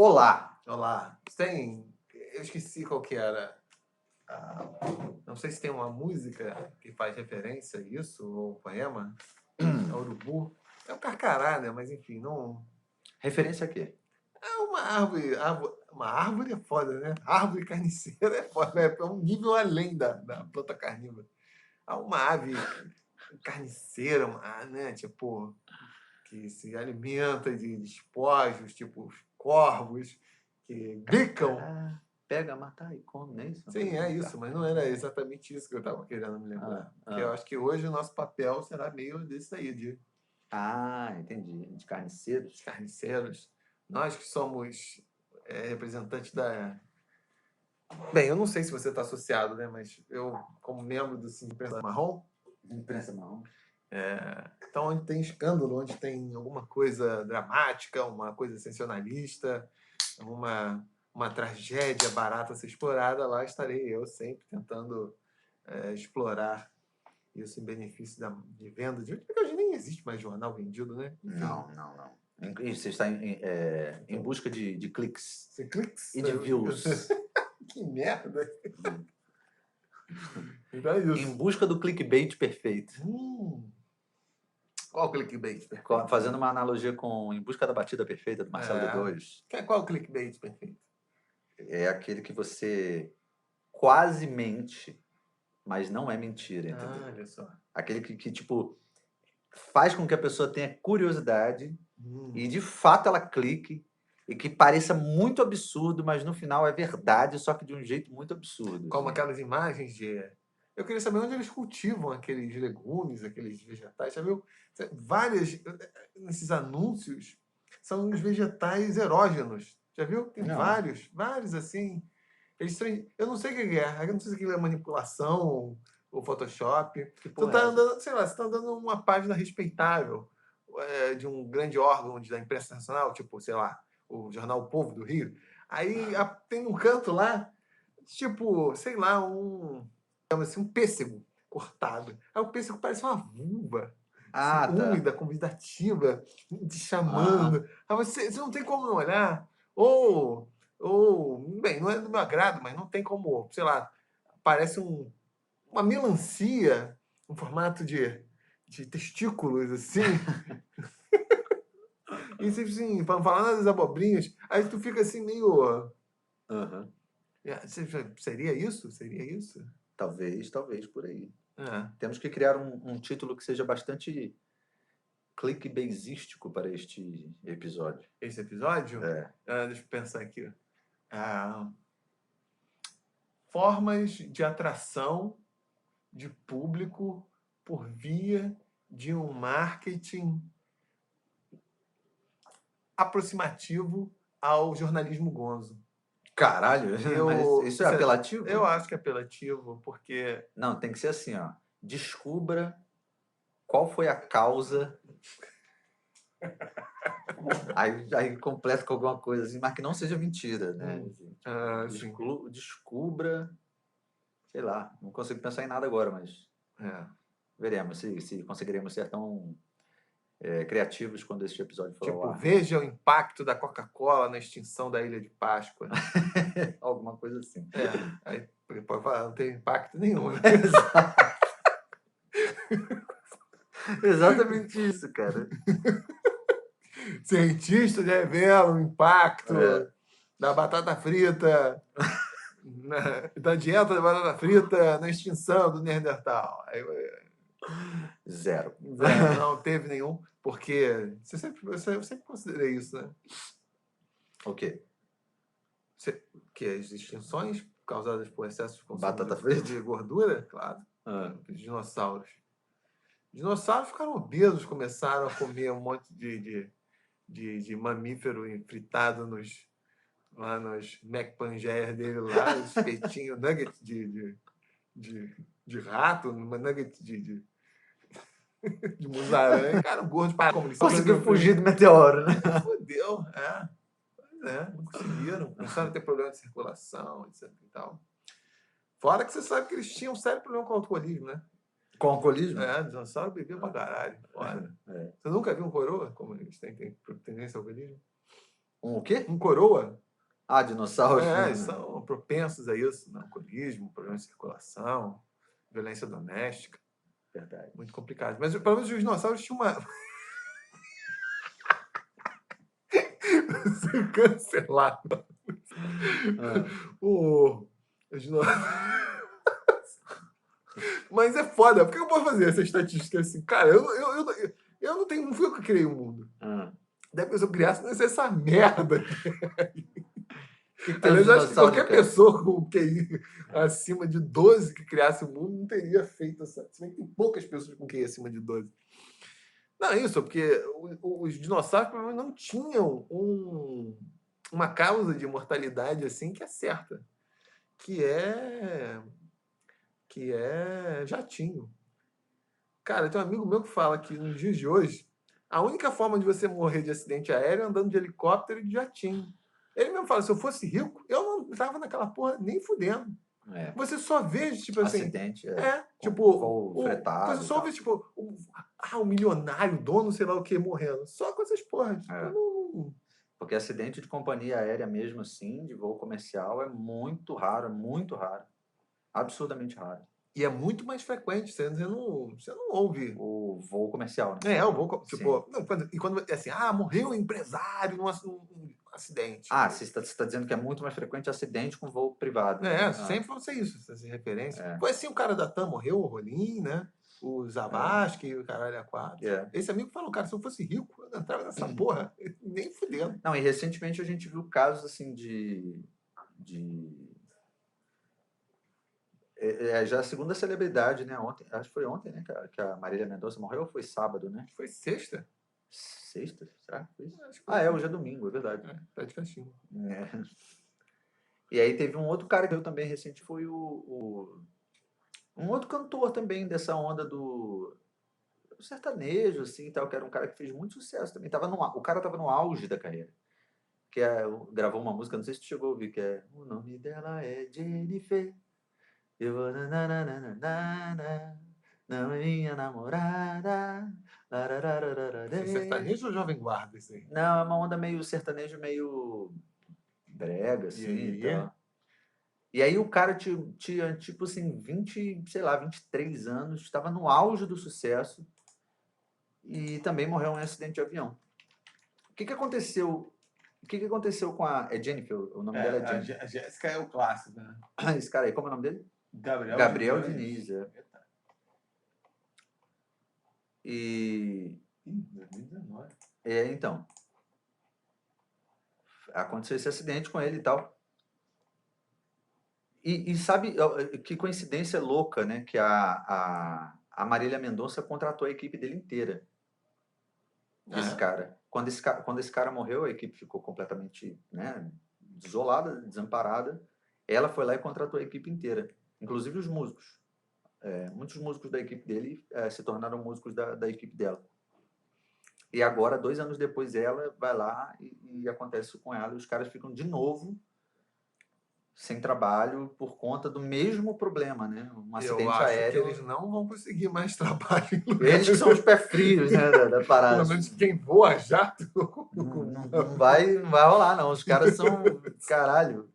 Olá. Olá. Eu esqueci qual que era. Não sei se tem uma música que faz referência a isso, ou um poema. É urubu. É o carcará, né? Mas enfim, não. Referência a quê? É uma árvore. Uma árvore é foda, né? Árvore carniceira é foda. É um nível além da planta carnívora. Há uma ave carniceira, né? Tipo, que se alimenta de despojos, tipo os corvos, que bicam. Pega, matar e come, não é isso? Sim, é isso, mas não era exatamente isso que eu estava querendo me lembrar. Porque eu acho que hoje o nosso papel será meio desse aí, de Entendi. De carniceiros. carniceiros. Nós que somos representantes da. Bem, eu não sei se você está associado, né? Mas eu, como membro do Sindicato Imprensa Marrom, Imprensa marrom. então onde tem escândalo, onde tem alguma coisa dramática, uma coisa sensacionalista, uma tragédia barata a ser explorada, lá estarei eu sempre tentando explorar isso em benefício de venda. Porque hoje nem existe mais jornal vendido, né? Enfim, Não. E você está em busca de cliques sem cliques. e de views. Que merda! Então é isso. Em busca do clickbait perfeito. Qual o clickbait perfeito? Fazendo uma analogia com Em Busca da Batida Perfeita, do Marcelo D2. Qual o clickbait perfeito? É aquele que você quase mente, mas não é mentira, entendeu? Olha só. Aquele que tipo, faz com que a pessoa tenha curiosidade e, de fato, ela clique e que pareça muito absurdo, mas no final é verdade, só que de um jeito muito absurdo. Como assim. aquelas imagens de... Eu queria saber onde eles cultivam aqueles legumes, aqueles vegetais. Já viu? Vários nesses anúncios são os vegetais erógenos. Já viu? Tem Não. vários assim. Eu não sei o que é. Eu não sei se aquilo é manipulação ou Photoshop. Que Você porra está é essa? andando, sei lá, você tá andando numa página respeitável de um grande órgão da imprensa nacional, tipo, sei lá, o jornal O Povo do Rio. Aí tem um canto lá, tipo, sei lá, assim, um pêssego cortado. Aí o pêssego parece uma vulva. Assim, Tá. úmida, convidativa, te chamando. Aí você não tem como não olhar. Bem, não é do meu agrado, mas não tem como, sei lá, parece uma melancia, um formato de testículos, assim. E assim, falando das abobrinhas, aí tu fica assim meio. Seria isso? Seria isso? Talvez por aí. É. Temos que criar um título que seja bastante clickbaitístico para este episódio. Esse episódio? É. Deixa eu pensar aqui. Formas de atração de público por via de um marketing aproximativo ao jornalismo gonzo. Caralho, mas isso é apelativo? Eu acho que é apelativo, porque... Não, tem que ser assim, ó. Descubra qual foi a causa. Aí completa com alguma coisa assim, mas que não seja mentira, né? Descubra, sei lá, não consigo pensar em nada agora, mas veremos se conseguiremos ser tão criativos quando este episódio for ao ar. Veja o impacto da Coca-Cola na extinção da Ilha de Páscoa. Alguma coisa assim. Aí pode falar, não tem impacto nenhum. Exatamente isso, cara. Cientistas revelam o impacto da batata frita, da dieta da batata frita na extinção do Neandertal. Zero. Não teve nenhum, porque eu sempre considerei isso, né? O quê? Que as extinções causadas por excesso de consumo Batata frita? de gordura, claro. Os dinossauros. Os dinossauros ficaram obesos, começaram a comer um monte de mamífero fritado lá nos McPangea dele lá, espetinho, nugget de rato, nugget de musarã. Cara, o gordo para como Conseguiu fugir do meteoro, né? Fodeu, não conseguiram. Começaram a ter problema de circulação, etc e tal. Fora que você sabe que eles tinham um sério problema com o alcoolismo, né? Com alcoolismo? Dinossauro bebia pra caralho. Foda. Você nunca viu um coroa como eles têm tendência ao alcoolismo? Um o quê? Um coroa. Ah, dinossauros. São propensos a isso, né? Alcoolismo, problema de circulação, violência doméstica. Verdade. Muito complicado. Mas pelo menos os dinossauros tinham uma. Cancelado. Os Mas é foda. Por que eu posso fazer essa estatística assim? Cara, eu não tenho. Não fui eu que criei o mundo. Deve se eu criasse, não ia ser essa merda. Que tem Aliás, um eu acho que dinossauro, qualquer cara? pessoa com QI acima de 12 que criasse o mundo não teria feito essa. Se bem que tem poucas pessoas com QI acima de 12. Não, é isso, porque os dinossauros provavelmente não tinham uma causa de mortalidade assim que é certa, que é jatinho. Cara, tem um amigo meu que fala que nos dias de hoje, a única forma de você morrer de acidente aéreo é andando de helicóptero e de jatinho. Ele mesmo fala, se eu fosse rico, eu não tava naquela porra nem fudendo. Você só vê, tipo assim... Acidente, tipo... fretado Você só vê, tipo... o milionário, dono, sei lá o que, morrendo. Só com essas porras. Tipo, Porque acidente de companhia aérea mesmo assim, de voo comercial, é muito raro, muito raro. Absurdamente raro. E é muito mais frequente, você não ouve. O voo comercial, né? O voo, tipo... Não, quando é assim, morreu um empresário num acidente. Você está dizendo que é muito mais frequente acidente com voo privado. Sempre vão ser isso, essas referências. Foi assim, o cara da TAM morreu, o Rolim, né? O Zavascki, o caralho A4. Esse amigo falou, cara, se eu fosse rico, eu não entrava nessa porra, nem fudendo. Não, e recentemente a gente viu casos assim já a segunda celebridade, né? Ontem, acho que foi ontem, né? Que a Marília Mendonça morreu, ou foi sábado, né? Foi sexta? Sexta? Será que foi isso? Acho que foi. Hoje é domingo, é verdade. Tá de castigo. E aí teve um outro cara que eu também recente, foi um outro cantor também dessa onda do sertanejo, assim, tal, que era um cara que fez muito sucesso também. O cara tava no auge da carreira. Gravou uma música, não sei se tu chegou a ouvir, que é o nome dela é Jennifer. Eu vou não é minha namorada. Foi sertanejo ou jovem guarda isso aí? Não, é uma onda meio sertanejo, meio brega, assim, e aí o cara tinha, tipo assim, 23 anos, estava no auge do sucesso e também morreu em um acidente de avião. O que aconteceu? O que aconteceu com a... É Jennifer, o nome dela é Jennifer. A Jéssica é o clássico, né? Esse cara aí, como é o nome dele? Gabriel Diniz. E... 2019. Então. Aconteceu esse acidente com ele e tal. E sabe que coincidência louca, né? Que a Marília Mendonça contratou a equipe dele inteira. Esse cara. Quando esse cara morreu, a equipe ficou completamente, né, desolada, desamparada. Ela foi lá e contratou a equipe inteira, inclusive os músicos. Muitos músicos da equipe dele se tornaram músicos da equipe dela. E agora, 2 anos depois, ela vai lá e acontece isso com ela. E os caras ficam de novo sem trabalho por conta do mesmo problema, né? Um acidente aéreo. Que eles não vão conseguir mais trabalho. Eles que são os pé frios, né, da parada. Pelo menos quem voa jato. Não vai rolar, não. Os caras são... Caralho.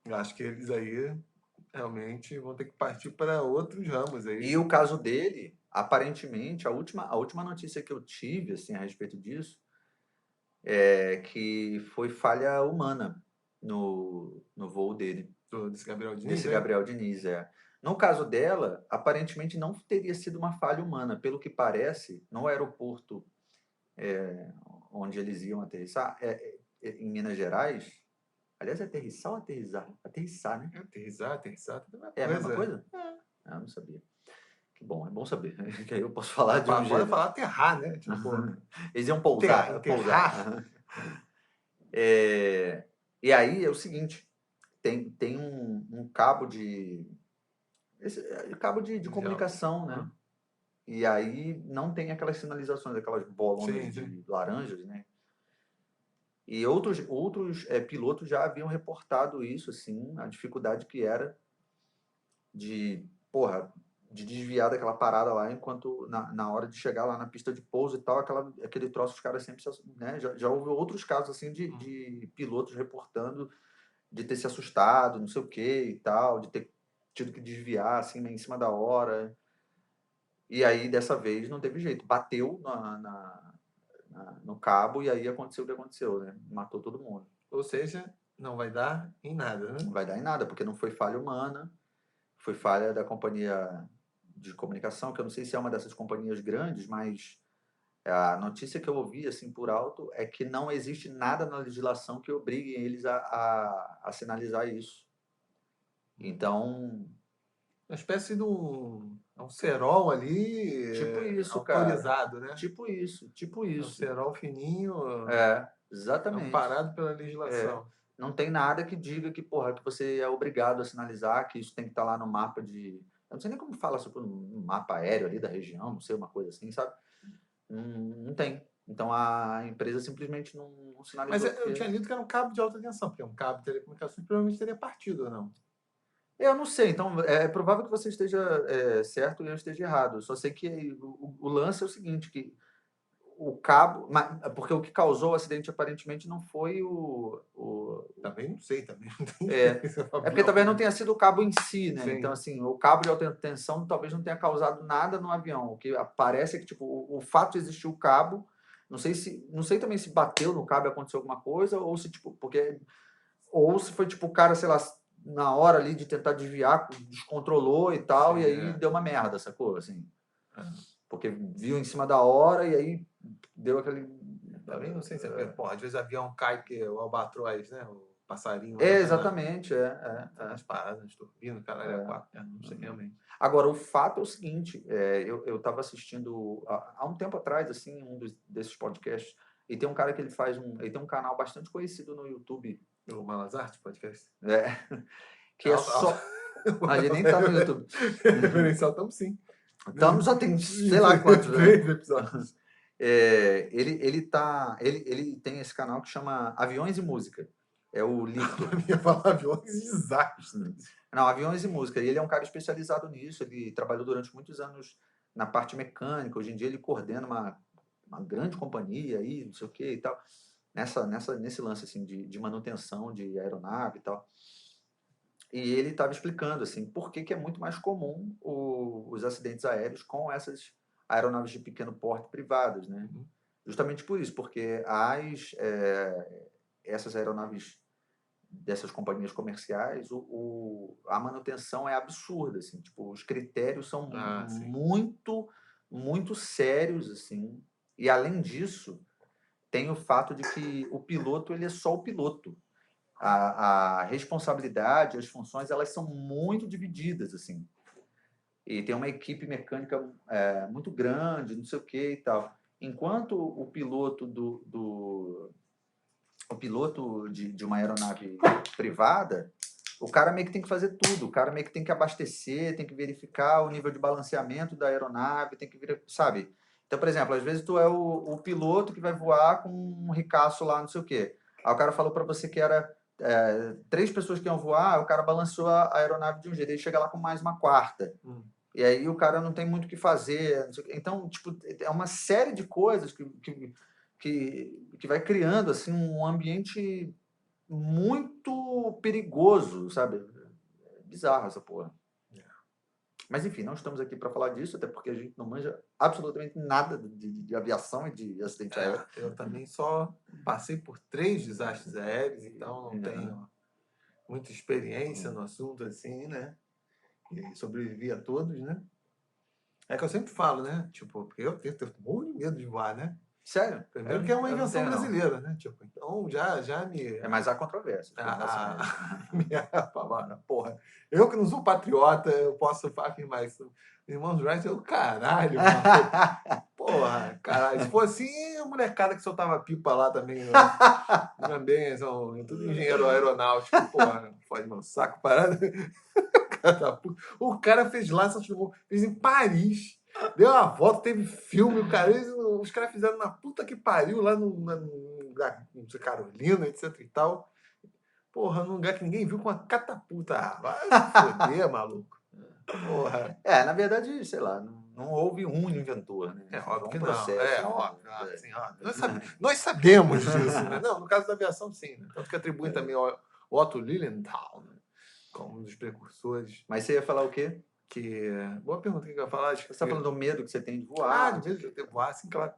Eu acho que eles aí realmente vão ter que partir para outros ramos aí. E o caso dele, aparentemente, a última notícia que eu tive assim, a respeito disso é que foi falha humana no voo dele. Desse Gabriel Diniz? Desse Gabriel Diniz, No caso dela, aparentemente não teria sido uma falha humana. Pelo que parece, no aeroporto onde eles iam aterrissar, em Minas Gerais. Aliás, aterrissar ou aterrissar? Aterrissar, né? Aterrissar, tudo é a mesma coisa? Eu não sabia. Que bom, é bom saber. Que aí eu posso falar de um jeito. Pode falar aterrar, né? Tipo, eles iam pousar. Aterrar. E aí é o seguinte, tem um cabo de... cabo de comunicação, né? E aí não tem aquelas sinalizações, aquelas bolonas de laranjas, né? E outros pilotos já haviam reportado isso, assim, a dificuldade que era de, de desviar daquela parada lá, enquanto na hora de chegar lá na pista de pouso e tal, aquele troço, os caras sempre, né? Já houve outros casos, assim, de pilotos reportando de ter se assustado, não sei o que e tal, de ter tido que desviar, assim, né, em cima da hora. E aí, dessa vez, não teve jeito. Bateu no cabo e aí aconteceu o que aconteceu, né? Matou todo mundo. Ou seja, não vai dar em nada, né? Não vai dar em nada, porque não foi falha humana, foi falha da companhia de comunicação, que eu não sei se é uma dessas companhias grandes, mas a notícia que eu ouvi, assim, por alto, é que não existe nada na legislação que obrigue eles a sinalizar isso. Então, Uma espécie de um cerol ali tipo isso, cara. autorizado, né? Tipo isso, tipo É um isso. cerol fininho, Exatamente. amparado pela legislação. Não tem nada que diga que, porra, que você é obrigado a sinalizar, que isso tem que estar lá no mapa de. Eu não sei nem como fala sobre um mapa aéreo ali da região, não sei, uma coisa assim, sabe? Não tem. Então a empresa simplesmente não Mas sinalizou. eu tinha lido que era um cabo de alta tensão, porque um cabo de telecomunicações provavelmente teria partido ou não. Eu não sei, então é provável que você esteja certo e eu esteja errado. Eu só sei que o lance é o seguinte, que o cabo. Porque o que causou o acidente aparentemente não foi Também não sei, também não tenho É, experiência, é porque talvez não tenha sido o cabo em si, né? Sim. Então, assim, o cabo de alta tensão talvez não tenha causado nada no avião. O que aparece é que, tipo, o fato de existir o cabo, não sei também se bateu no cabo e aconteceu alguma coisa, ou se, tipo, ou se foi, tipo, o cara, sei lá, na hora ali de tentar desviar, descontrolou e tal, Sim, e aí deu uma merda, sacou? Assim, porque viu em cima da hora e aí deu aquele... Também não sei se é porque, às vezes o avião cai, que o albatroz, né? O passarinho exatamente, nas paradas, nas turbinas, caralho, é 4. Não sei realmente. Agora, o fato é o seguinte, eu estava assistindo há um tempo atrás, assim, desses podcasts, e tem um cara que ele tem um canal bastante conhecido no YouTube. O Malazarte podcast? Que é só... A gente nem tá no YouTube. Referencial, estamos sim. Estamos, já tem sei lá quantos. 3 episódios. Ele tem esse canal que chama Aviões e Música. É o Lito. A minha palavra aviões e desastres. Não, Aviões e Música. E ele é um cara especializado nisso. Ele trabalhou durante muitos anos na parte mecânica. Hoje em dia ele coordena uma grande companhia aí, não sei o que e tal. Nesse lance assim, de manutenção de aeronave e tal. E ele estava explicando assim, por que é muito mais comum os acidentes aéreos com essas aeronaves de pequeno porte privadas, né? Justamente por isso, porque essas aeronaves dessas companhias comerciais, a manutenção é absurda, assim, tipo, os critérios são muito, muito sérios, assim, e além disso, tem o fato de que o piloto, ele é só o piloto. A responsabilidade, as funções, elas são muito divididas, assim, e tem uma equipe mecânica muito grande, não sei o que e tal. Enquanto o piloto de uma aeronave privada, o cara meio que tem que fazer tudo. O cara meio que tem que abastecer, tem que verificar o nível de balanceamento da aeronave, tem que ver, sabe? Então, por exemplo, às vezes tu é o piloto que vai voar com um ricaço lá, não sei o quê. Aí o cara falou para você que era 3 pessoas que iam voar, o cara balanceou a aeronave de um jeito, ele chega lá com mais uma quarta. E aí o cara não tem muito o que fazer. Então, tipo, é uma série de coisas que vai criando assim um ambiente muito perigoso, sabe? É bizarro essa porra. Mas enfim, não estamos aqui para falar disso, até porque a gente não manja absolutamente nada de aviação e de acidente aéreo. Eu também só passei por 3 desastres aéreos, então não tenho muita experiência no assunto assim, né? E sobrevivi a todos, né? É que eu sempre falo, né? Tipo, porque eu tenho muito medo de voar, né? Sério? Primeiro que é uma invenção brasileira, né? Tipo, então já me... Mas há controvérsia. Porra, eu que não sou patriota, eu posso afirmar isso. Irmãos Wright é o caralho, mano. Porra, caralho. Se fosse assim, a molecada que soltava pipa lá também. Também são tudo engenheiro aeronáutico. Porra, fode meu saco, parada. O cara fez lá, fez em Paris. Deu uma volta, teve filme, o cara, os caras fizeram na puta que pariu, lá no Carolina, etc e tal. Porra, num lugar que ninguém viu com uma catapulta. Vai se foder, maluco. Porra. Na verdade, sei lá, não houve um inventor, né? É óbvio um que não. processo. É né? óbvio. Assim, óbvio. Nós sabemos disso, né? Não, no caso da aviação, sim. Né? Tanto que atribuem também ao Otto Lilienthal, né? Como um dos precursores. Mas você ia falar o quê? Boa pergunta, o que eu ia falar? Você está falando do medo que você tem de voar. De medo de ter voar, sim, claro.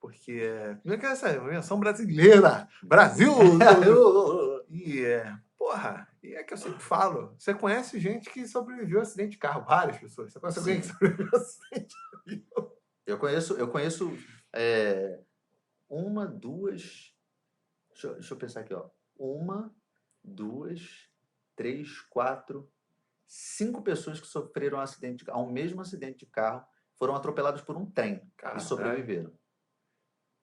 Porque, primeiro que essa é uma invenção brasileira. Brasil! E, porra, e é que eu sempre falo. Você conhece gente que sobreviveu a acidente de carro? Várias pessoas. Você conhece alguém que sobreviveu a acidente de avião? Eu conheço uma, duas. Deixa eu pensar aqui, ó. Uma, duas, três, quatro, 5 pessoas que sofreram ao mesmo acidente de carro, foram atropeladas por um trem e sobreviveram.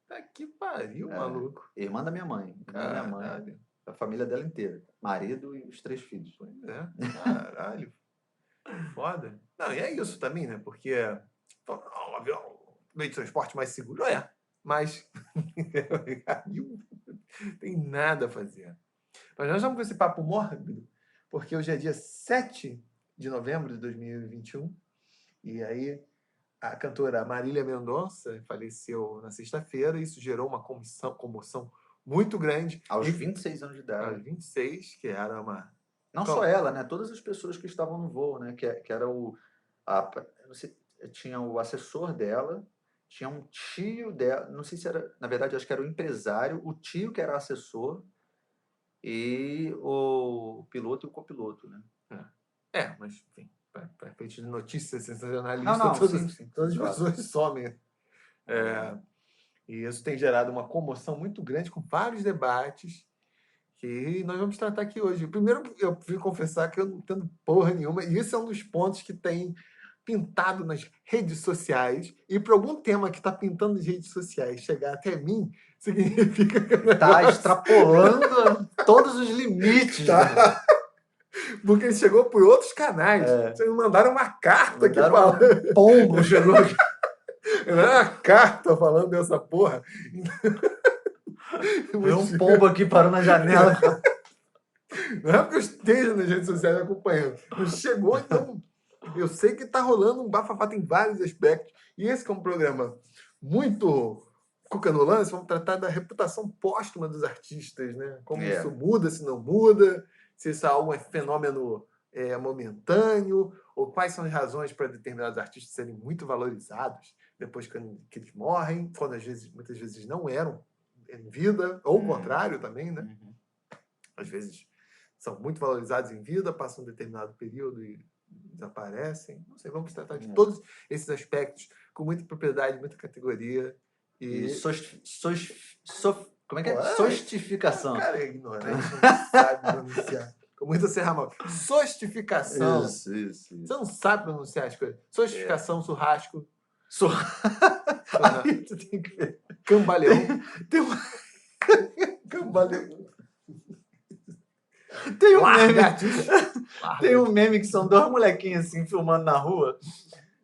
Tá que pariu, maluco. Irmã da minha mãe. A família dela inteira. Marido e os 3 filhos. Pois é. Caralho. Foda. Não, e é isso também, né? Porque o avião, meio de transporte mais seguro, mas não tem nada a fazer. Mas nós vamos com esse papo mórbido, porque hoje é dia 7 de novembro de 2021, e aí a cantora Marília Mendonça faleceu na sexta-feira, e isso gerou uma comoção muito grande. Aos 26 anos de idade. Aos 26, que era uma... Não só ela, né? Todas as pessoas que estavam no voo, né? Que era não sei, tinha o assessor dela, tinha um tio dela, não sei se era, na verdade, acho que era o empresário, o tio que era assessor e o piloto e o copiloto, né? Mas, enfim, para efeito de notícia sensacionalista, todas as pessoas somem. E isso tem gerado uma comoção muito grande, com vários debates que nós vamos tratar aqui hoje. Primeiro, eu preciso confessar que eu não entendo porra nenhuma, e esse é um dos pontos que tem pintado nas redes sociais, e para algum tema que está pintando nas redes sociais chegar até mim, significa que está extrapolando todos os limites. Tá. Porque ele chegou por outros canais. Vocês me mandaram uma carta aqui falando. Um pombo chegou aqui. Uma carta falando dessa porra. Um pombo aqui parou na janela. Não é porque eu esteja nas redes sociais acompanhando. Mas chegou, então. Eu sei que tá rolando um bafafá, tem vários aspectos. E esse que é um programa muito cuca no lance, vamos tratar da reputação póstuma dos artistas, né? Como isso muda, se não muda, se isso é algum fenômeno momentâneo, ou quais são as razões para determinados artistas serem muito valorizados depois que eles morrem, quando muitas vezes não eram em vida, ou o contrário também, né? Às vezes são muito valorizados em vida, passam um determinado período e desaparecem. Não sei, vamos tratar de todos esses aspectos com muita propriedade, muita categoria. Como é que é? Sostificação. O cara é ignorante, não sabe pronunciar. Com muita serramal. Sostificação. Isso. Você não sabe pronunciar as coisas. Sostificação, churrasco. Aí tu tem que ver. Cambaleão. Cambaleão. Tem um meme que são 2 molequinhos assim filmando na rua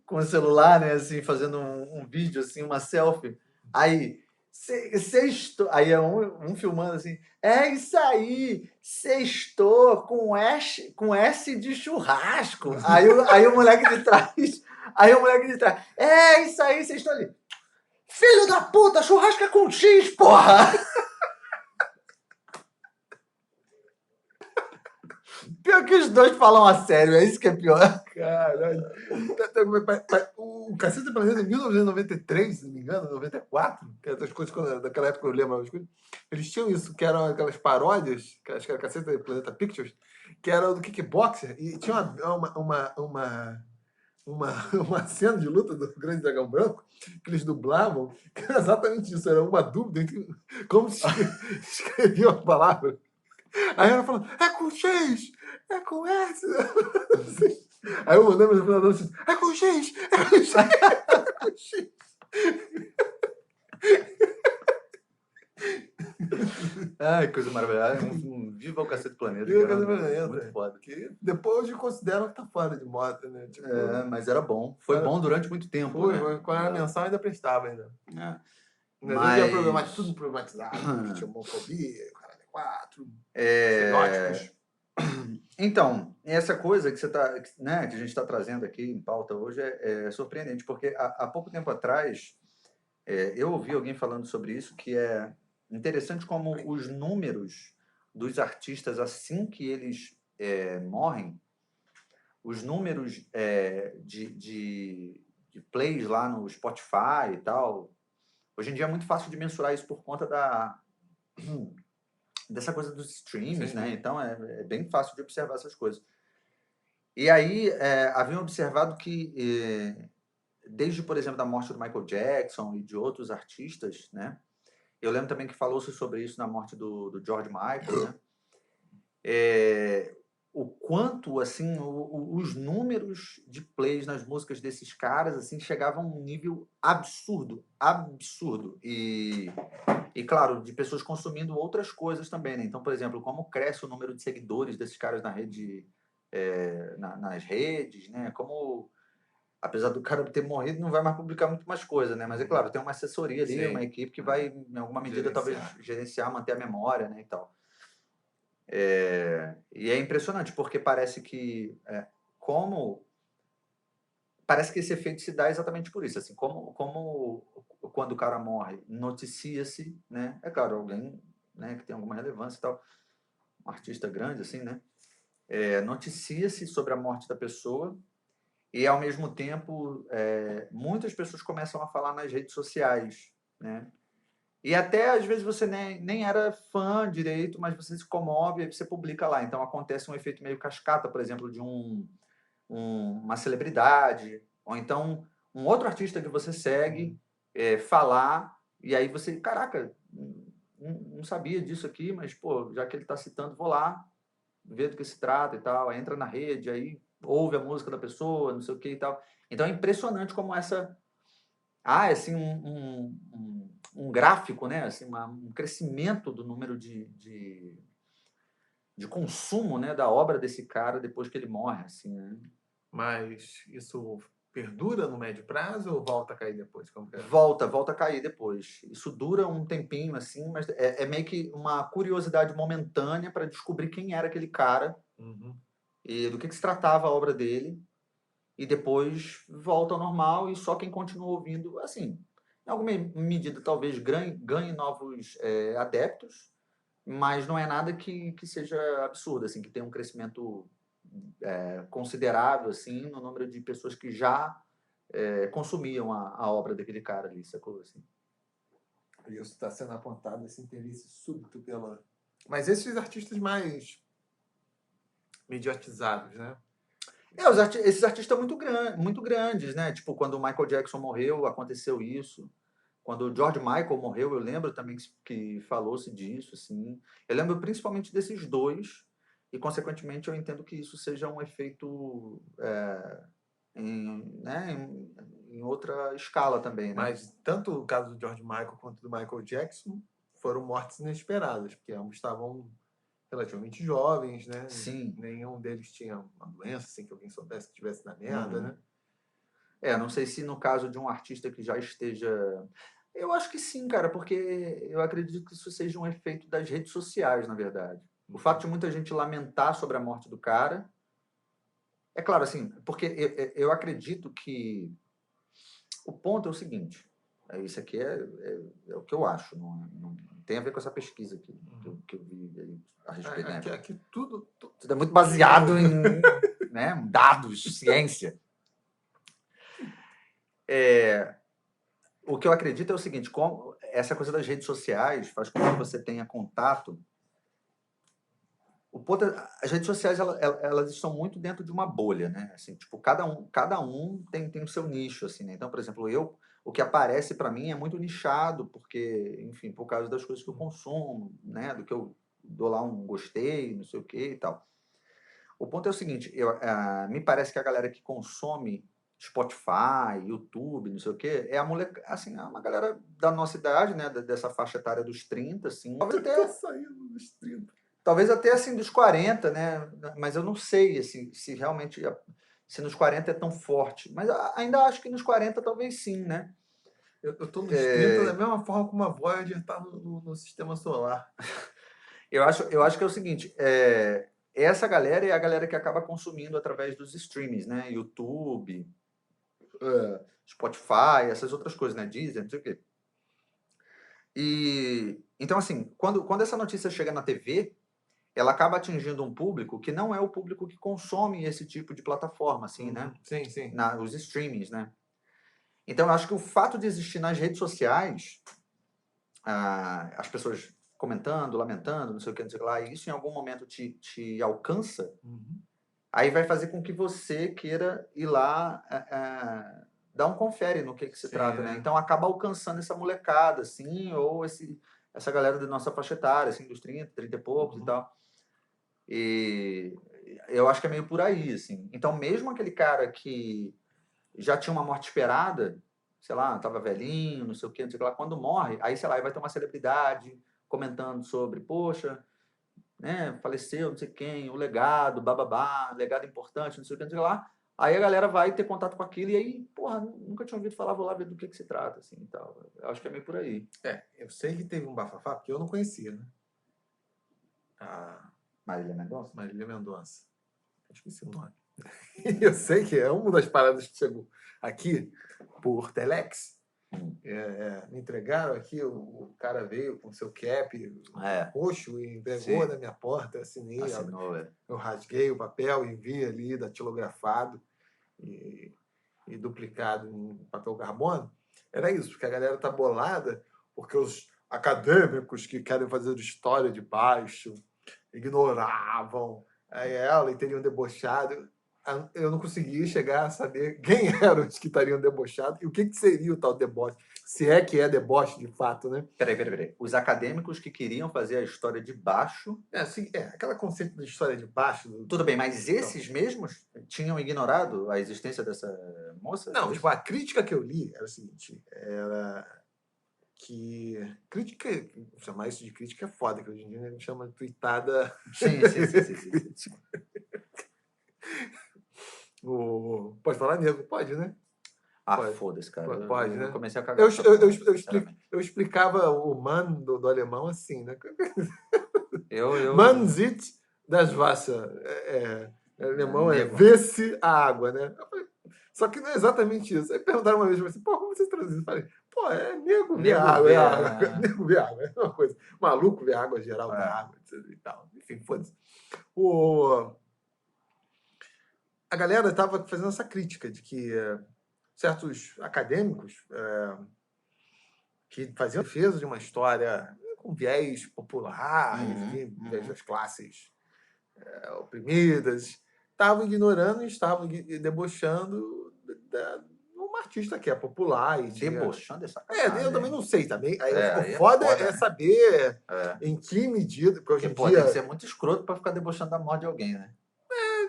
com o celular, né, assim, fazendo um vídeo assim, uma selfie. Aí sextou, aí é um filmando assim, é isso aí, sextou com S de churrasco. Aí o moleque de trás, é isso aí, sextou ali. Filho da puta, churrasco é com X, porra! Pior que os dois falam a sério, é isso que é pior. Caralho. O Cacete do Planeta, em 1993, se não me engano, 94, que essas coisas, daquela época eu lembro as coisas, eles tinham isso, que eram aquelas paródias, que acho que era Cacete do Planeta Pictures, que era do kickboxer, e tinha uma cena de luta do Grande Dragão Branco que eles dublavam, que era exatamente isso, era uma dúvida entre como se escrevia a palavra. Aí ela falando, é com X, é com S. Aí eu mandei no final assim, é com X, é com X, é com X. Ai, coisa maravilhosa. Viva o Cacete do Planeta. Viva o Cacete do Planeta. Muito foda. Que depois hoje consideram que tá fora de moda, né? Tipo, mas era bom. Foi bom durante muito tempo. Foi, quando era mensal ainda prestava ainda. Mas tudo problematizado, tinha homofobia, caralho, 4, é... Então, essa coisa que você tá, né, que a gente está trazendo aqui em pauta hoje é surpreendente, porque há pouco tempo atrás eu ouvi alguém falando sobre isso, que é interessante como os números dos artistas, assim que eles morrem, os números de plays lá no Spotify e tal, hoje em dia é muito fácil de mensurar isso por conta dessa coisa dos streams, Sim. né? Então é bem fácil de observar essas coisas. E aí haviam observado que desde, por exemplo, da morte do Michael Jackson e de outros artistas, né? Eu lembro também que falou-se sobre isso na morte do George Michael, né? O quanto, assim, os números de plays nas músicas desses caras, assim, chegavam a um nível absurdo, absurdo. E claro, de pessoas consumindo outras coisas também, né? Então, por exemplo, como cresce o número de seguidores desses caras na rede, nas redes, né? Como, apesar do cara ter morrido, não vai mais publicar muito mais coisa, né? Mas é claro, tem uma assessoria ali, Sim. uma equipe que vai, em alguma medida, talvez gerenciar, manter a memória, né? E tal. E é impressionante, porque parece que parece que esse efeito se dá exatamente por isso, assim, como quando o cara morre, noticia-se, né? É claro, alguém, né, que tem alguma relevância e tal, um artista grande, assim, né? Noticia-se sobre a morte da pessoa e, ao mesmo tempo, muitas pessoas começam a falar nas redes sociais, né? E até, às vezes, você nem era fã direito, mas você se comove e você publica lá. Então, acontece um efeito meio cascata, por exemplo, de uma celebridade, ou então um outro artista que você segue falar, e aí você, caraca, não sabia disso aqui, mas, pô, já que ele está citando, vou lá, ver do que se trata e tal, aí entra na rede, aí ouve a música da pessoa, não sei o que e tal. Então, é impressionante como assim, um gráfico, né? Assim, um crescimento do número de consumo, né, da obra desse cara depois que ele morre, assim, né? Mas isso perdura no médio prazo ou volta a cair depois? Como que é? Volta a cair depois. Isso dura um tempinho, assim, mas é meio que uma curiosidade momentânea para descobrir quem era aquele cara e do que se tratava a obra dele, e depois volta ao normal e só quem continua ouvindo, assim, em alguma medida talvez ganhe novos adeptos, mas não é nada que seja absurdo, assim, que tenha um crescimento considerável, assim, no número de pessoas que já consumiam a obra daquele cara ali, sacou? Assim. Isso está sendo apontado, esse interesse súbito pela... Mas esses artistas mais mediatizados, né? Esses artistas muito grandes, né? Tipo, quando o Michael Jackson morreu, aconteceu isso. Quando o George Michael morreu, eu lembro também que falou-se disso, assim. Eu lembro principalmente desses dois, e consequentemente eu entendo que isso seja um efeito em outra escala também, né? Mas tanto o caso do George Michael quanto do Michael Jackson foram mortes inesperadas, porque ambos estavam relativamente jovens, né? Sim. Nenhum deles tinha uma doença, assim, que alguém soubesse que tivesse na merda, né? Não sei se no caso de um artista que já esteja... Eu acho que sim, cara, porque eu acredito que isso seja um efeito das redes sociais, na verdade. O fato de muita gente lamentar sobre a morte do cara... É claro, assim, porque eu acredito que o ponto é o seguinte, isso aqui é o que eu acho, não tem a ver com essa pesquisa aqui, que eu vi aí a respeito, né? Aqui tudo é muito baseado em né, dados, ciência. O que eu acredito é o seguinte, como essa coisa das redes sociais faz com que você tenha contato. As redes sociais elas estão muito dentro de uma bolha, né? Assim, tipo, cada um tem o seu nicho, assim, né? Então, por exemplo, o que aparece para mim é muito nichado, porque, enfim, por causa das coisas que eu consumo, né? Do que eu dou lá um gostei, não sei o que e tal. O ponto é o seguinte, me parece que a galera que consome Spotify, YouTube, não sei o quê, é assim, é uma galera da nossa idade, né? Dessa faixa etária dos 30, assim. Talvez até assim dos 40, né? Mas eu não sei assim, se realmente se nos 40 é tão forte. Mas ainda acho que nos 40 talvez sim, né? Eu tô nos 30 da mesma forma como a Voyager tá no sistema solar. Eu acho que é o seguinte, essa galera é a galera que acaba consumindo através dos streamings, né? YouTube, Spotify, essas outras coisas, né? Deezer, não sei o quê. E então, assim, quando essa notícia chega na TV, ela acaba atingindo um público que não é o público que consome esse tipo de plataforma, assim, né? Sim, sim. Os streamings, né? Então, eu acho que o fato de existir nas redes sociais, as pessoas comentando, lamentando, não sei o que, não sei o que lá, e isso em algum momento te alcança, aí vai fazer com que você queira ir lá dar um confere no que se trata, né? Então, acaba alcançando essa molecada, assim, ou essa galera da nossa faixa etária, assim, dos 30 e poucos e tal. E eu acho que é meio por aí, assim. Então, mesmo aquele cara que já tinha uma morte esperada, sei lá, estava velhinho, não sei o que, não sei o que lá, quando morre, aí, sei lá, aí vai ter uma celebridade comentando sobre, poxa, né, faleceu, não sei quem, o legado, bababá, legado importante, não sei o que, não sei o que lá. Aí a galera vai ter contato com aquilo e aí, porra, nunca tinha ouvido falar, vou lá ver do que se trata, assim, e tal. Eu acho que é meio por aí. Eu sei que teve um bafafá, porque eu não conhecia, né? A Marília Mendonça? Marília Mendonça. Esqueci o nome. Eu sei que é uma das paradas que chegou aqui por Telex. Me entregaram aqui, o cara veio com seu cap roxo e entregou na minha porta, eu assinei. Eu rasguei o papel e vi ali datilografado e duplicado em papel carbono. Era isso, porque a galera tá bolada, porque os acadêmicos que querem fazer história de baixo ignoravam ela e teriam debochado. Eu não conseguia chegar a saber quem eram os que estariam debochados e o que seria o tal deboche. Se é que é deboche de fato, né? Peraí. Os acadêmicos que queriam fazer a história de baixo... aquela conceito de história de baixo... Tudo bem, mas esses mesmos tinham ignorado a existência dessa moça? Não, tipo, a crítica que eu li era o seguinte, era que... Crítica, chamar isso de crítica é foda, que hoje em dia a gente chama de tweetada... Sim. Pode falar nego? Pode, né? Foda-se, cara. Pode, né? Eu comecei a cagar. Eu explicava o man do alemão assim, né? Man sieht das Wasser. Alemão vê-se a água, né? Só que não é exatamente isso. Aí perguntaram uma vez assim, pô, como vocês traduzem? Eu falei, pô, nego vê água. Nego vê água, é uma coisa. Maluco vê água, geral vê água, e tal. Enfim, foda-se. A galera estava fazendo essa crítica de que certos acadêmicos que faziam defesa de uma história com viés popular, viés das classes oprimidas, estavam ignorando e estavam debochando uma artista que é popular. Debochando essa eu também não sei também. O foda é saber em que medida... Porque pode ser muito escroto para ficar debochando da morte de alguém, né?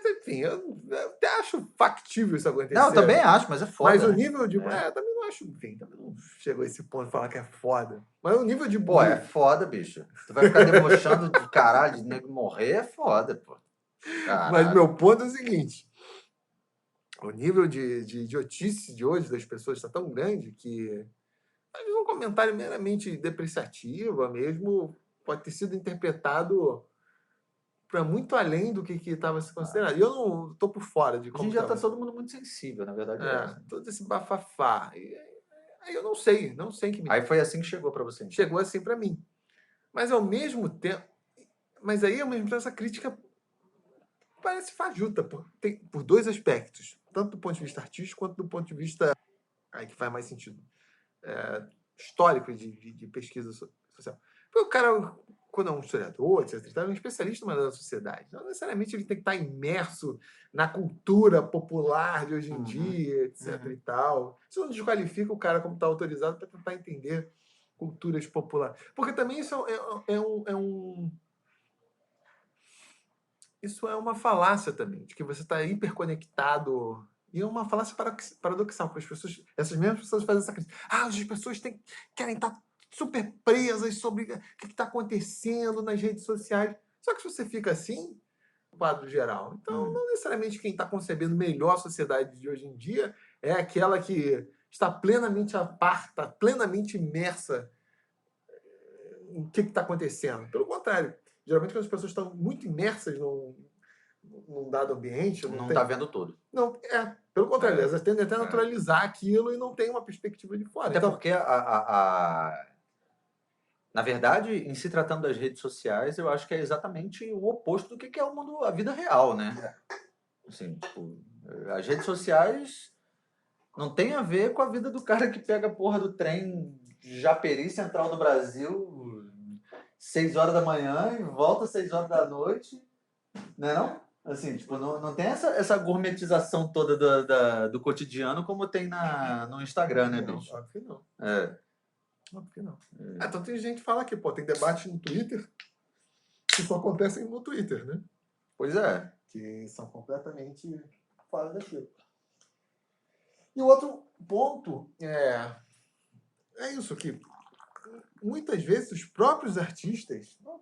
Enfim, eu até acho factível isso acontecer. Não, eu também acho, mas é foda. Mas o nível de... também não acho... Enfim, também não chegou a esse ponto de falar que é foda. Mas o nível de... Pô, é foda, bicho. Tu vai ficar debochando de caralho, de nego morrer, é foda, pô. Caralho. Mas meu ponto é o seguinte. O nível de idiotice de hoje das pessoas está tão grande que às vezes um comentário meramente depreciativo mesmo pode ter sido interpretado para muito além do que estava se considerando. E eu não estou por fora de como... Hoje em dia está todo mundo muito sensível, na verdade. Todo esse bafafá. Aí eu não sei que me... Aí foi assim que chegou para você. Então. Chegou assim para mim. Mas ao mesmo tempo... Mas aí, ao mesmo tempo, essa crítica parece fajuta por dois aspectos. Tanto do ponto de vista artístico, quanto do ponto de vista... Aí que faz mais sentido. Histórico de pesquisa social. Porque o cara... Quando é um historiador, etc., é um especialista da sociedade. Não necessariamente ele tem que estar imerso na cultura popular de hoje em dia, etc. e tal. Isso não desqualifica o cara como está autorizado para tentar entender culturas populares. Porque também isso isso é uma falácia também, de que você está hiperconectado. E é uma falácia paradoxal, porque essas mesmas pessoas fazem essa crítica. As pessoas querem estar super presas sobre o que está acontecendo nas redes sociais. Só que se você fica assim, no quadro geral, então não necessariamente quem está concebendo melhor a sociedade de hoje em dia é aquela que está plenamente a par, está plenamente imersa em o que está acontecendo. Pelo contrário, geralmente quando as pessoas estão muito imersas num dado ambiente, Não tem... está vendo tudo. Não, pelo contrário, elas tendem até a É. naturalizar aquilo e não tem uma perspectiva de fora. Até Então, porque, na verdade, em se tratando das redes sociais, eu acho que é exatamente o oposto do que é o mundo, a vida real, né? Assim, tipo, as redes sociais não tem a ver com a vida do cara que pega a porra do trem de Japeri, Central do Brasil, 6 horas da manhã e volta 6 horas da noite, né não? Assim, tipo, não tem essa gourmetização toda do cotidiano como tem no Instagram, né, não, bicho? óbvio que não. É. Óbvio que não. Então tem gente que fala que, pô, tem debate no Twitter que só acontecem no Twitter, né? Pois é. Que são completamente fora daquilo. E o outro ponto é isso, que muitas vezes os próprios artistas no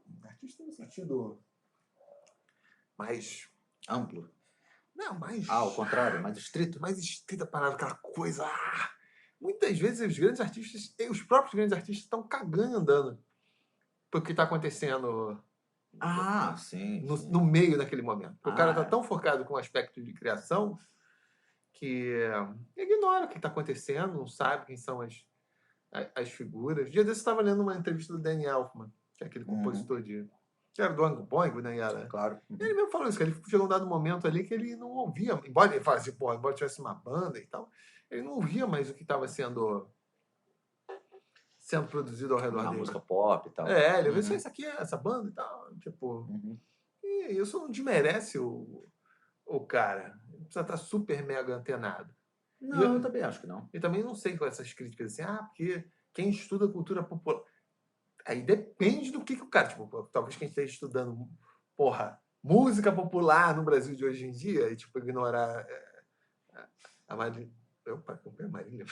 sentido mais Amplo. não, mais Ao contrário, mais estrito. mais estrita a palavra, aquela coisa. Muitas vezes os grandes artistas, os próprios grandes artistas estão cagando andando pro que está acontecendo Ah, sim. sim. no meio daquele momento. O cara está é. tão focado com o aspecto de criação que ignora o que está acontecendo, não sabe quem são as figuras. Dia desse eu estava lendo uma entrevista do Danny Elfman, que é aquele compositor que era do Ango Boing, né? Claro. Ele mesmo falou isso, que ele chegou um dado momento ali que ele não ouvia, embora ele falasse, pô, embora tivesse uma banda e tal, ele não ouvia mais o que estava sendo produzido ao redor A dele. música pop e tal. Ele viu isso aqui é essa banda e tal, tipo... E isso não desmerece o cara. Ele precisa estar super mega antenado. Não, eu também acho que não. E também não sei com essas críticas assim, porque quem estuda cultura popular... Aí depende do que o cara... Tipo, talvez quem esteja estudando, porra, música popular no Brasil de hoje em dia e, tipo, ignorar a Marília... Opa, comprei a Marília.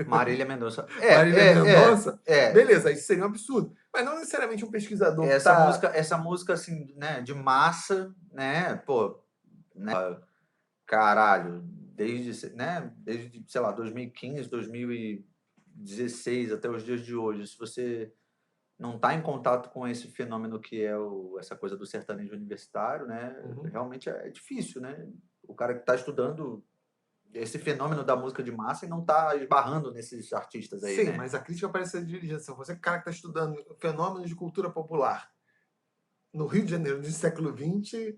Marília Mendonça. Marília Mendonça. É. Beleza, isso seria um absurdo. Mas não necessariamente um pesquisador Essa música, assim, né, de massa, né, pô, né, caralho, desde, sei lá, 2015, 2016 até os dias de hoje, se você não está em contato com esse fenômeno que é essa coisa do sertanejo universitário, né, realmente é difícil, né? O cara que está estudando esse fenômeno da música de massa e não está esbarrando nesses artistas aí, Sim, né? mas a crítica parece ser dirigida assim. Você é o cara que está estudando fenômenos de cultura popular no Rio de Janeiro do século XX e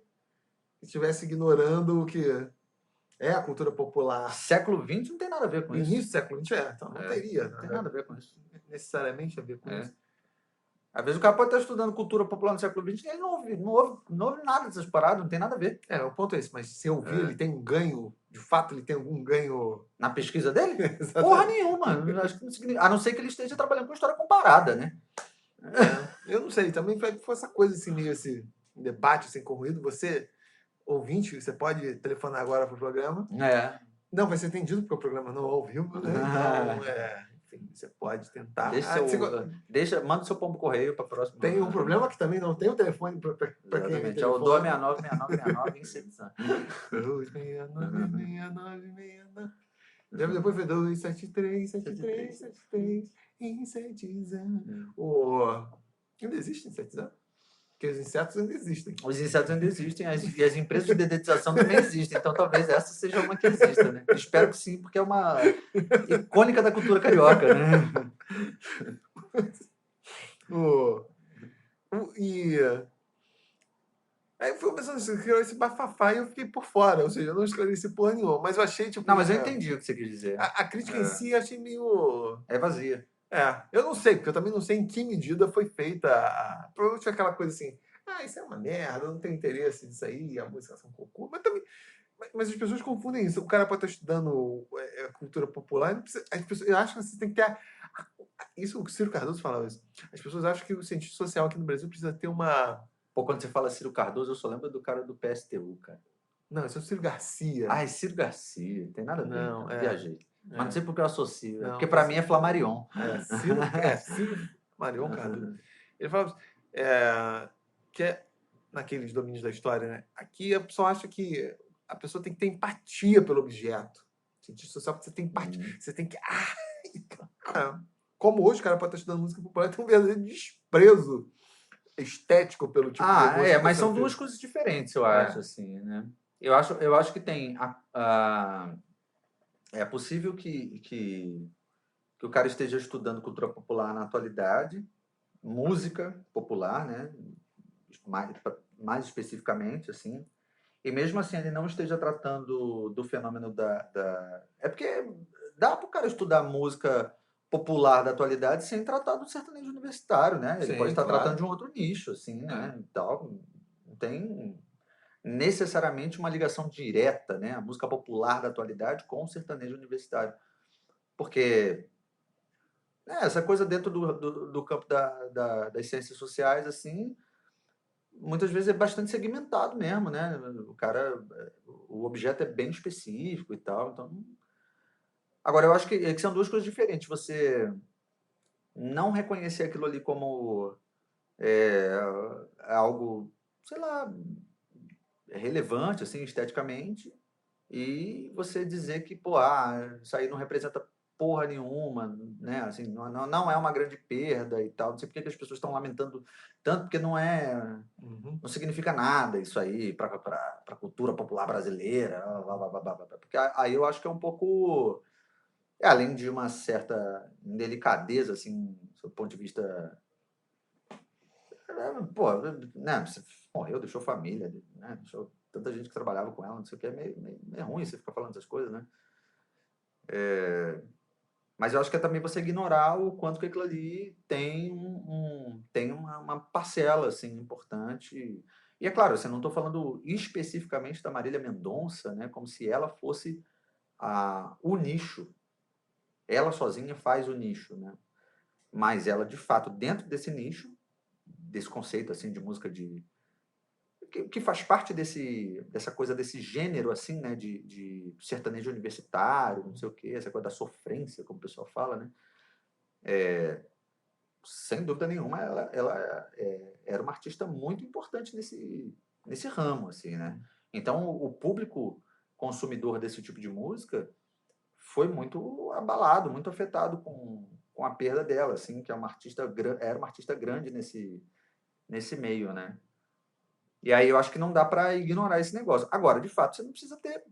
estivesse ignorando o que é a cultura popular. Século XX não tem nada a ver com isso. Início do século XX então não teria. Não tem nada a ver com isso. Necessariamente a ver com isso. Às vezes o cara pode estar estudando cultura popular no século XX e ele não ouve nada dessas paradas, não tem nada a ver. O ponto é esse, mas se ouvir, ele tem um ganho, de fato ele tem algum ganho... Na pesquisa dele? Porra nenhuma. Acho que não significa, a não ser que ele esteja trabalhando com história comparada, né? Eu não sei, também foi essa coisa assim, meio esse debate assim, corrido. Você, ouvinte, você pode telefonar agora para o programa. Não vai ser atendido porque o programa não ouviu, né? Então, enfim, você pode tentar. Manda o seu pombo correio para a próxima. Tem um problema que também não tem o telefone para quem é o 269-6969 69 269-6969. Depois foi 273-7373 insetizando. Ainda existe insetizando? Porque os insetos ainda existem. Os insetos ainda existem e as empresas de dedetização também existem. Então talvez essa seja uma que exista, né? Espero que sim, porque é uma icônica da cultura carioca, né? Aí foi começando a criar esse bafafá e eu fiquei por fora, ou seja, eu não esclareci porra nenhuma, mas eu achei, tipo... Não, mas eu entendi o que você quis dizer. A crítica em si eu achei meio... É vazia. Eu não sei, porque eu também não sei em que medida foi feita. Provavelmente foi aquela coisa assim, isso é uma merda, eu não tenho interesse nisso aí, a música é um cocô. Mas as pessoas confundem isso. O cara pode estar estudando cultura popular, as pessoas acham que você tem que ter... Isso, o Ciro Cardoso falava isso. As pessoas acham que o cientista social aqui no Brasil precisa ter uma... Pô, quando você fala Ciro Cardoso, eu só lembro do cara do PSTU, cara. Não, esse é o Ciro Garcia. É Ciro Garcia. Tem nada a ver. Não, então. Viajei. Mas não sei porque eu associo. Não, porque para mim é Flamarion. Ciro Marion Cardoso. Ele fala que é naqueles domínios da história, né? Aqui a pessoa acha que a pessoa tem que ter empatia pelo objeto. Cientista social, você tem empatia. Você tem que... Como hoje o cara pode estar estudando música popular, tem um verdadeiro desprezo estético pelo tipo de música que mas você são ouviu? duas coisas diferentes, eu acho, assim, né? Eu acho que tem é possível que o cara esteja estudando cultura popular na atualidade, música popular, né? Mais, mais especificamente, assim, e mesmo assim ele não esteja tratando do fenômeno É porque dá para o cara estudar música popular da atualidade sem tratar do sertanejo universitário, né? Ele pode Sim, estar tratando claro. de um outro nicho, assim, É. né? E tal. Não tem necessariamente uma ligação direta, né? A música popular da atualidade com o sertanejo universitário. Porque essa coisa dentro do campo das ciências sociais, assim, muitas vezes é bastante segmentado mesmo, né? O cara, o objeto é bem específico e tal. Então, agora, eu acho que são duas coisas diferentes. Você não reconhecer aquilo ali como é, algo, sei lá, relevante, assim, esteticamente, e você dizer que, pô, isso aí não representa porra nenhuma, né? Assim, não é uma grande perda e tal. Não sei por que as pessoas estão lamentando tanto, porque Uhum. não significa nada isso aí para a cultura popular brasileira, blá, blá, blá, blá, blá. Porque aí eu acho que é um pouco, além de uma certa indelicadeza, assim, do ponto de vista, pô, né, você morreu, deixou família, né, deixou tanta gente que trabalhava com ela, não sei o que, é meio ruim você ficar falando essas coisas, né? Mas eu acho que é também você ignorar o quanto que aquilo ali tem tem uma parcela assim importante. E é claro, assim, eu não estou falando especificamente da Marília Mendonça, né, como se ela fosse o nicho. Ela sozinha faz o nicho, né? Mas ela, de fato, dentro desse nicho, desse conceito assim de música que faz parte dessa coisa, desse gênero assim, né, de sertanejo universitário, não sei o quê, essa coisa da sofrência, como o pessoal fala, né? Sem dúvida nenhuma, ela era uma artista muito importante nesse ramo, assim, né? Então, o público consumidor desse tipo de música foi muito abalado, muito afetado com a perda dela, assim, que é uma artista, era uma artista grande nesse meio, né? E aí eu acho que não dá para ignorar esse negócio. Agora, de fato, você não precisa ter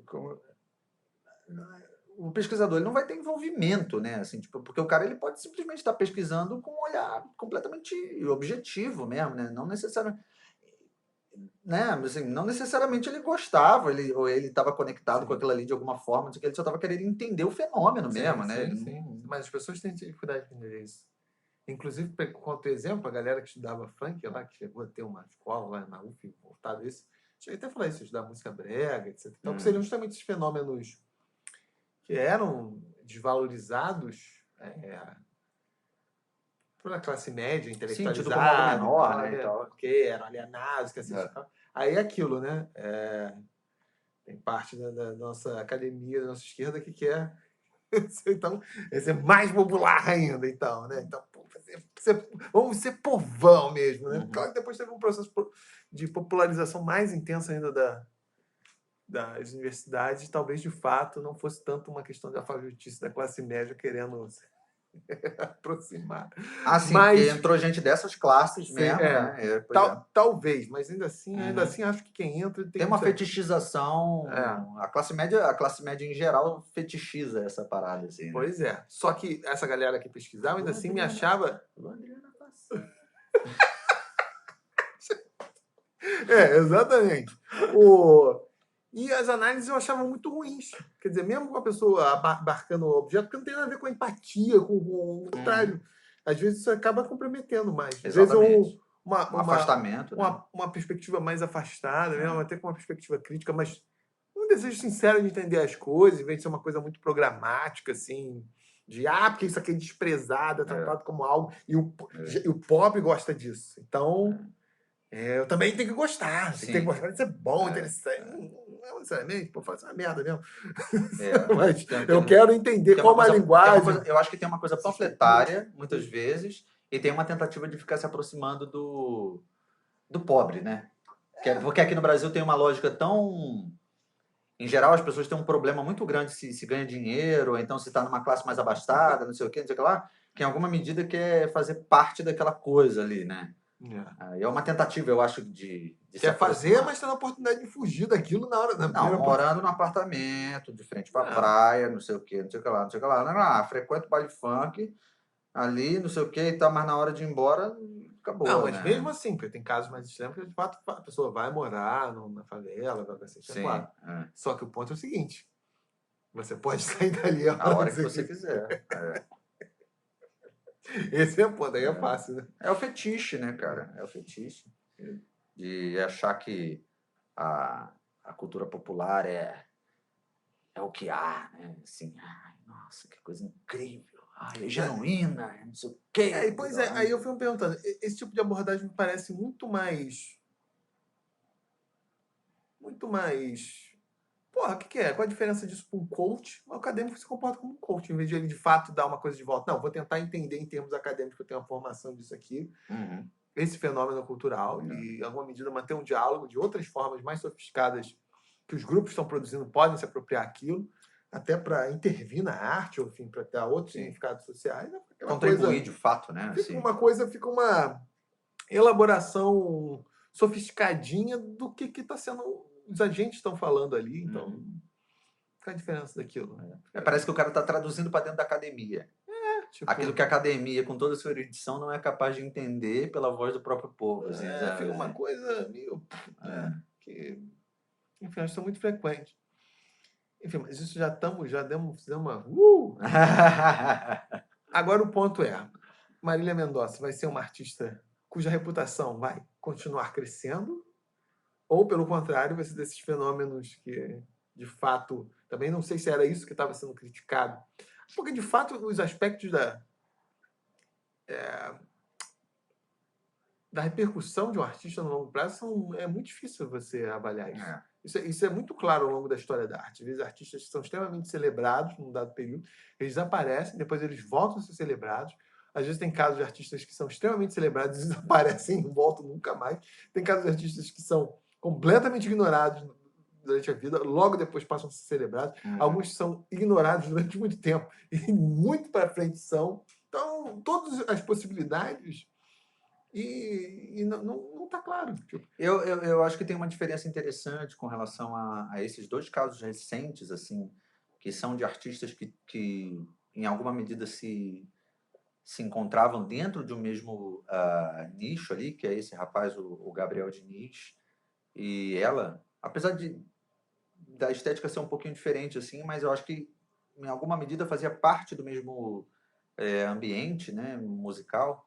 como- o pesquisador ele não vai ter envolvimento, né? Assim, tipo, porque o cara ele pode simplesmente estar pesquisando com um olhar completamente objetivo mesmo, né? Não necessariamente, né? Assim, não necessariamente ele gostava, ou ele estava conectado com Sim. aquilo ali de alguma forma, não sei o que, ele só estava querendo entender o fenômeno mesmo, né? Sim, Ele sim. não... Mas as pessoas têm dificuldade de entender isso. Inclusive, conto exemplo, a galera que estudava funk lá, que chegou a ter uma escola lá na UF, voltado a isso, cheguei até a falar isso, estudar música brega, etc. Então, que seriam justamente esses fenômenos que eram desvalorizados pela classe média, Sim, tido como algo intelectualizada e menor, tal, né? E né? tal. Porque eram alienados, que assim, É. aí é aquilo, né? Tem parte da nossa academia, da nossa esquerda, que quer então, esse é mais popular ainda, então, né? Então, pô, vamos ser povão mesmo, né? Uhum. Claro que depois teve um processo de popularização mais intenso ainda das universidades, talvez de fato não fosse tanto uma questão de alfabetice da classe média querendo se aproximar. Ah, sim, porque Mas, entrou gente dessas classes mesmo, né? Pois é. talvez, mas ainda Uhum. assim acho que quem entra Tem tem. uma É, fetichização. A classe média em geral fetichiza essa parada, assim, né? pois é. Só que essa galera que pesquisava ainda assim me achava. O Adriana passou. Exatamente. E as análises eu achava muito ruins. Quer dizer, mesmo com a pessoa abarcando o objeto, porque não tem nada a ver com empatia, com o contrário. Uhum. Às vezes isso acaba comprometendo mais. Às vezes Exatamente. uma, Um uma, afastamento, né? uma perspectiva mais afastada, mesmo, É. até com uma perspectiva crítica, mas um desejo sincero de entender as coisas, em vez de ser uma coisa muito programática, assim, porque isso aqui é desprezado, é É. tratado como algo, É. e o pobre gosta disso. Então, eu também tenho que gostar. Tem que ter que Sim. gostar de ser bom, É. interessante. Não necessariamente, pô, faz uma merda mesmo. É. Mas Tem, tem eu um, quero entender tem uma qual é a coisa, linguagem. eu acho que tem uma coisa Se estrutura. panfletária, muitas vezes, e tem uma tentativa de ficar se aproximando do pobre, né? Porque aqui no Brasil tem uma lógica tão em geral, as pessoas têm um problema muito grande se ganha dinheiro, ou então se está numa classe mais abastada, não sei o quê, não sei o que lá, que em alguma medida quer fazer parte daquela coisa ali, né? É. É uma tentativa, eu acho, de se Quer fazer, aproximar. mas tendo a oportunidade de fugir daquilo na Não, primeira morando num apartamento, de frente pra É. praia, não sei o quê, não sei o que lá, não sei o que lá. Não, não, frequento baile funk ali, não sei o que e tal, mas na hora de ir embora, Não, acabou, mas né? mesmo assim, porque tem casos mais extremos que de fato a pessoa vai morar na favela, vai pra cacete, é Sim, claro. é. Só que o ponto é o seguinte: você pode sair dali a A hora hora que que você você quiser. quiser. Esse é o ponto, aí é fácil, né? É o fetiche, né, cara? É o fetiche. De achar que a cultura popular é o que há, né? Assim, ai, nossa, que coisa incrível. Ai, é genuína, não sei o quê. E pois é, aí eu fui me perguntando, esse tipo de abordagem me parece muito mais. Porra, o que é? Qual a diferença disso para um coach? O acadêmico se comporta como um coach, em vez de ele de fato dar uma coisa de volta. Não, vou tentar entender em termos acadêmicos, que eu tenho uma formação disso aqui, Uhum. esse fenômeno cultural, e, em alguma medida, manter um diálogo de outras formas mais sofisticadas que os grupos estão produzindo, podem se apropriar aquilo, até para intervir na arte, ou enfim, para ter outros Sim. significados sociais. Aquela Contribuir coisa, de fato, né? Assim. fica uma elaboração sofisticadinha do que está sendo, os agentes estão falando ali, então. Qual é a diferença daquilo? Parece que o cara está traduzindo para dentro da academia. Tipo, Aquilo que a academia, com toda a sua erudição, não é capaz de entender pela voz do próprio povo. Assim, sabe? fica uma coisa meio. Que, enfim, acho que são muito frequentes. Enfim, mas isso fizemos uma. Agora o ponto é: Marília Mendonça vai ser uma artista cuja reputação vai continuar crescendo, ou pelo contrário, vai ser desses fenômenos que, de fato, também não sei se era isso que estava sendo criticado, porque de fato os aspectos da repercussão de um artista no longo prazo é muito difícil você avaliar isso. É. Isso é muito claro ao longo da história da arte. Às vezes, artistas que são extremamente celebrados num dado período, eles desaparecem, depois eles voltam a ser celebrados. Às vezes, tem casos de artistas que são extremamente celebrados e desaparecem e não voltam nunca mais. Tem casos de artistas que são completamente ignorados durante a vida, logo depois passam a ser celebrados. Alguns são ignorados durante muito tempo e muito para frente são. Então, todas as possibilidades e não está claro. Tipo. Eu acho que tem uma diferença interessante com relação a esses dois casos recentes, assim, que são de artistas que em alguma medida, se encontravam dentro de um mesmo nicho ali, que é esse rapaz, o Gabriel Diniz, e ela, apesar da estética ser um pouquinho diferente, assim, mas eu acho que em alguma medida fazia parte do mesmo ambiente, né, musical.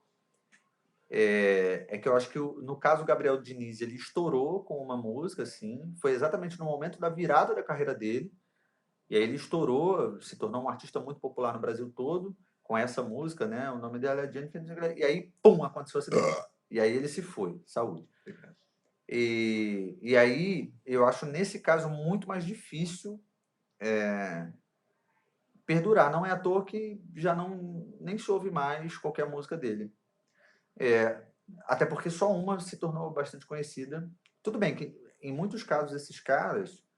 Que eu acho que no caso o Gabriel Diniz, ele estourou com uma música, assim, foi exatamente no momento da virada da carreira dele, e aí ele estourou, se tornou um artista muito popular no Brasil todo, com essa música, né, o nome dela é Jennifer, e aí, pum, aconteceu o acidente. E aí ele se foi, saúde. E aí, eu acho nesse caso muito mais difícil perdurar. Não é à toa que já nem se ouve mais qualquer música dele. Até porque só uma se tornou bastante conhecida. Tudo bem que em muitos casos esses caras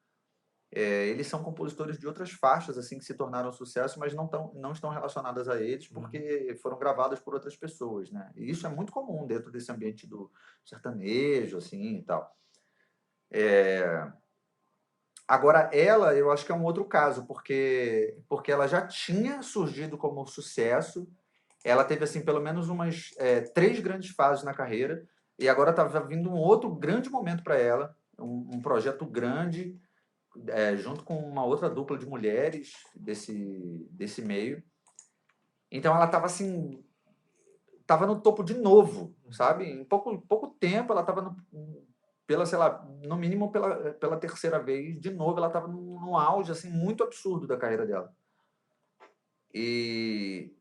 eles são compositores de outras faixas assim que se tornaram sucesso, mas não estão relacionadas a eles porque foram gravadas por outras pessoas, né? E isso é muito comum dentro desse ambiente do sertanejo, assim e tal. Agora ela, eu acho que é um outro caso, porque ela já tinha surgido como sucesso. Ela teve assim pelo menos umas 3 grandes fases na carreira e agora estava vindo um outro grande momento para ela, um projeto grande junto com uma outra dupla de mulheres desse meio. Então ela estava assim, estava no topo de novo, sabe? Em pouco tempo ela estava pela, sei lá, no mínimo pela terceira vez, de novo ela estava num auge assim muito absurdo da carreira dela. E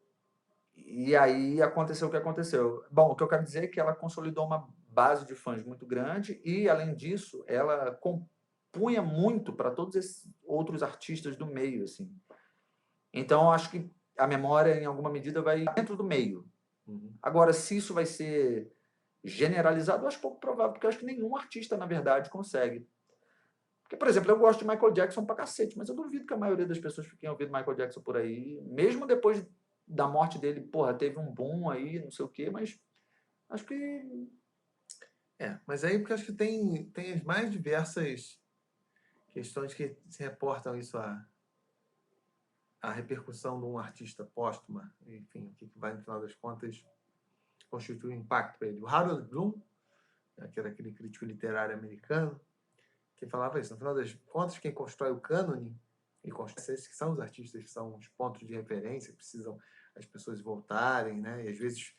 aí aconteceu o que aconteceu. Bom, o que eu quero dizer é que ela consolidou uma base de fãs muito grande e, além disso, ela compunha muito para todos esses outros artistas do meio, assim. Então, eu acho que a memória, em alguma medida, vai dentro do meio. Agora, se isso vai ser generalizado, eu acho pouco provável, porque eu acho que nenhum artista, na verdade, consegue. Porque, por exemplo, eu gosto de Michael Jackson pra cacete, mas eu duvido que a maioria das pessoas que tenham ouvido Michael Jackson por aí, mesmo depois da morte dele, porra, teve um boom aí, não sei o quê, mas acho que... Mas aí porque acho que tem as mais diversas questões que se reportam isso a repercussão de um artista póstuma, enfim, o que vai, no final das contas, constitui um impacto para ele. O Harold Bloom, que era aquele crítico literário americano, que falava isso. No final das contas, quem constrói o cânone, e constrói esses que são os artistas, que são os pontos de referência, que precisam as pessoas voltarem, né? E às vezes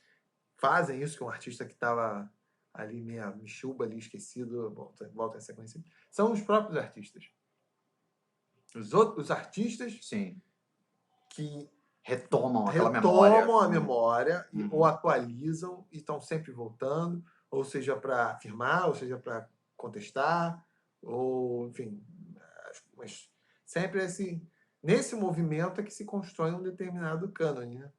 fazem isso que um artista que estava ali meio michuba, ali esquecido, volta a sequência. São os próprios artistas. Os artistas Sim. que retomam aquela memória. Retomam a memória ou atualizam e estão sempre voltando, ou seja, para afirmar, ou seja, para contestar, ou, enfim, mas sempre nesse movimento é que se constrói um determinado cânone, né?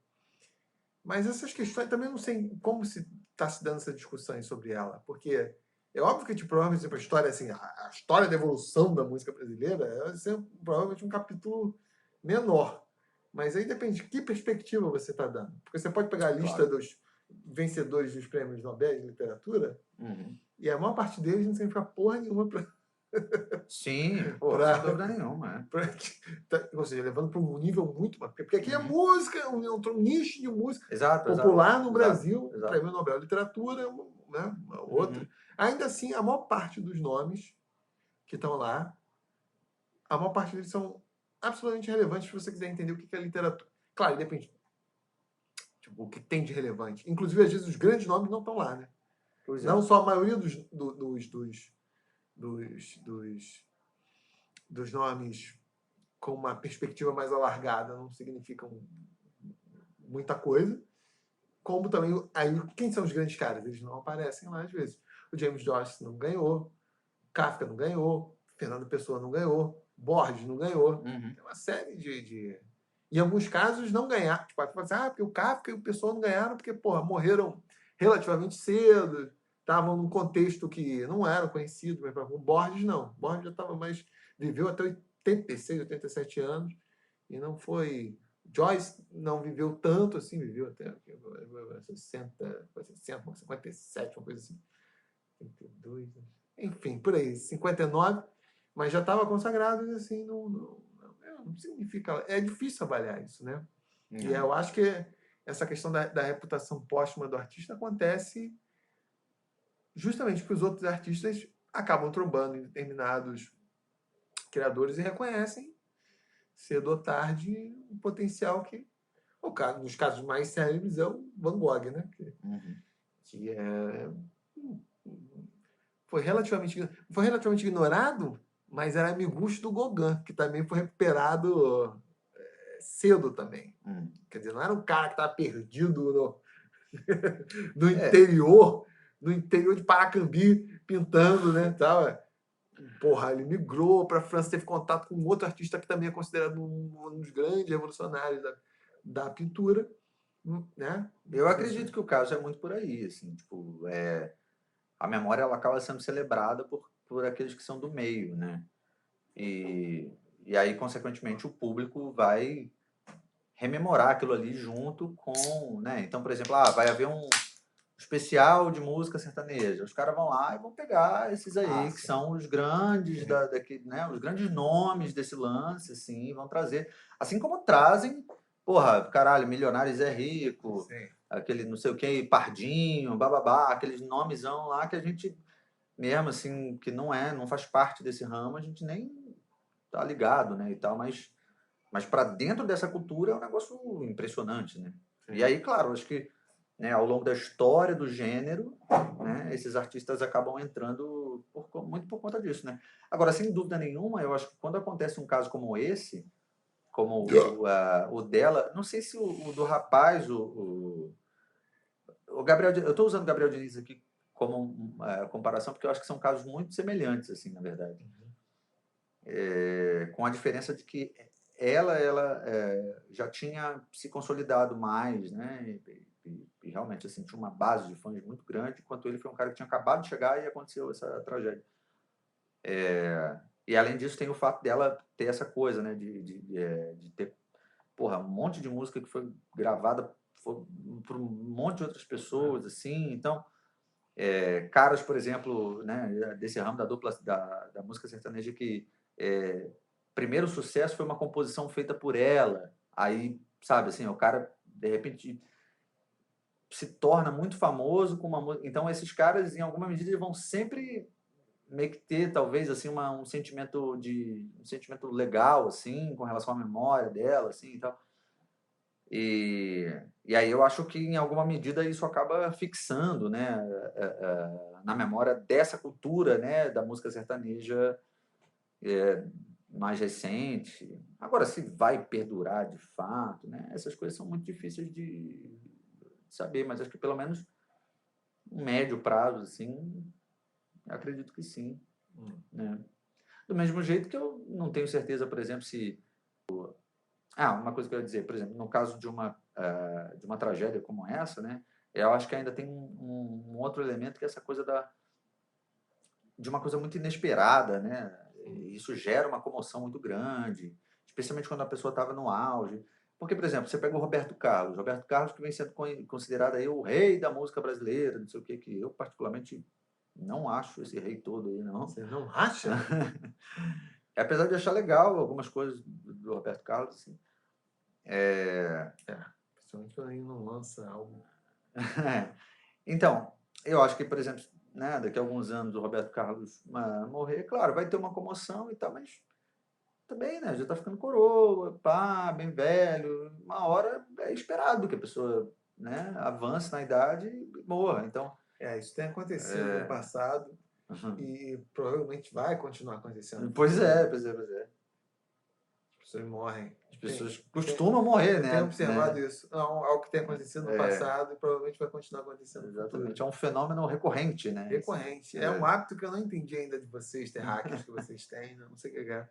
Mas essas questões, também não sei como se está se dando essa discussão aí sobre ela, porque é óbvio que, tipo, provavelmente, a história, assim, a história da evolução da música brasileira vai ser provavelmente um capítulo menor. Mas aí depende de que perspectiva você está dando. Porque você pode pegar a lista dos vencedores dos prêmios Nobel de literatura e a maior parte deles não significa porra nenhuma para... Sim, pô, sem dúvida nenhuma. Ou seja, levando para um nível muito... Porque aqui é música, um nicho de música popular no Brasil, o Prêmio Nobel de Literatura, né, outra. Ainda assim, a maior parte dos nomes que estão lá, a maior parte deles são absolutamente relevantes se você quiser entender o que é literatura. Claro, depende. Tipo, o que tem de relevante. Inclusive, às vezes, os grandes nomes não estão lá, né? Não só a maioria dos nomes com uma perspectiva mais alargada não significam muita coisa. Como também... Aí, quem são os grandes caras? Eles não aparecem lá, às vezes. O James Joyce não ganhou. Kafka não ganhou. Fernando Pessoa não ganhou. Borges não ganhou. Tem uma série de... Em alguns casos, não ganhar. Tipo, vai falar assim, porque o Kafka e o Pessoa não ganharam porque, porra, morreram relativamente cedo, estavam num contexto que não era conhecido. Mas o Borges, não. Borges já estava mais... Viveu até 86, 87 anos e não foi... Joyce não viveu tanto assim, viveu até 60, 57, uma coisa assim. 52, enfim, por aí, 59, mas já estava consagrado, assim, não significa... É difícil avaliar isso, né? E eu acho que essa questão da reputação póstuma do artista acontece justamente porque os outros artistas acabam trombando em determinados criadores e reconhecem, cedo ou tarde, um potencial que, nos casos mais célebres, é o Van Gogh, né? Que foi relativamente ignorado, mas era amigucho do Gauguin, que também foi recuperado cedo também. Quer dizer, não era um cara que estava perdido no interior de Paracambi, pintando, né? Tava, porra, ele migrou para a França, teve contato com outro artista que também é considerado um dos grandes revolucionários da pintura, né? Eu acredito que o caso é muito por aí, assim, tipo, a memória ela acaba sendo celebrada por aqueles que são do meio, né? E aí, consequentemente, o público vai rememorar aquilo ali junto com, né? Então, por exemplo, vai haver um especial de música sertaneja. Os caras vão lá e vão pegar esses aí que são os grandes né? Os grandes nomes desse lance, assim, vão trazer, assim como trazem, porra, caralho, Milionários é Rico, aquele não sei o que, Pardinho, bababá, aqueles nomezão lá que a gente mesmo assim que não faz parte desse ramo, a gente nem tá ligado, né, e tal, mas para dentro dessa cultura é um negócio impressionante, né? E aí, claro, acho que, né, ao longo da história do gênero, né, esses artistas acabam entrando muito por conta disso, né? Agora, sem dúvida nenhuma, eu acho que quando acontece um caso como esse, como o dela, não sei se o do rapaz, o Gabriel, eu estou usando o Gabriel Diniz aqui como comparação, porque eu acho que são casos muito semelhantes, assim, na verdade. Com a diferença de que ela já tinha se consolidado mais, né? E realmente assim, tinha uma base de fãs muito grande, enquanto ele foi um cara que tinha acabado de chegar e aconteceu essa tragédia. E além disso, tem o fato dela ter essa coisa, né? De ter, porra, um monte de música que foi gravada por um monte de outras pessoas, assim. Então, caras, por exemplo, né, desse ramo da dupla da música sertaneja que primeiro sucesso foi uma composição feita por ela. Aí, sabe, assim, o cara, de repente, se torna muito famoso com uma música. Então, esses caras, em alguma medida, vão sempre meio que ter talvez assim um sentimento legal assim com relação à memória dela assim e tal. E aí eu acho que em alguma medida isso acaba fixando, né, na memória dessa cultura, né, da música sertaneja mais recente. Agora, se vai perdurar de fato, né, essas coisas são muito difíceis de saber, mas acho que pelo menos um médio prazo assim, eu acredito que sim, né? Do mesmo jeito que eu não tenho certeza, por exemplo, se... uma coisa que eu ia dizer, por exemplo, no caso de uma tragédia como essa, né, eu acho que ainda tem um outro elemento que é essa coisa de uma coisa muito inesperada, né? Isso gera uma comoção muito grande, especialmente quando a pessoa estava no auge. Porque, por exemplo, você pega o Roberto Carlos que vem sendo considerado aí o rei da música brasileira, não sei o que eu particularmente não acho esse rei todo aí, não. Você não acha? Apesar de achar legal algumas coisas do Roberto Carlos, assim. Principalmente quando ele não lança algo. Então, eu acho que, por exemplo, né, daqui a alguns anos o Roberto Carlos morrer, claro, vai ter uma comoção e tal, mas também, né, já tá ficando coroa, pá, bem velho, uma hora é esperado que a pessoa, né, avance na idade e morra. Então, Isso tem acontecido no passado e provavelmente vai continuar acontecendo. pois é. As pessoas morrem. As pessoas costumam morrer, eu né? tenho observado isso. É algo que tem acontecido no passado e provavelmente vai continuar acontecendo no futuro. Exatamente. É um fenômeno recorrente, né? Recorrente. É um hábito que eu não entendi ainda de vocês, terráqueos que vocês têm, não sei o que é.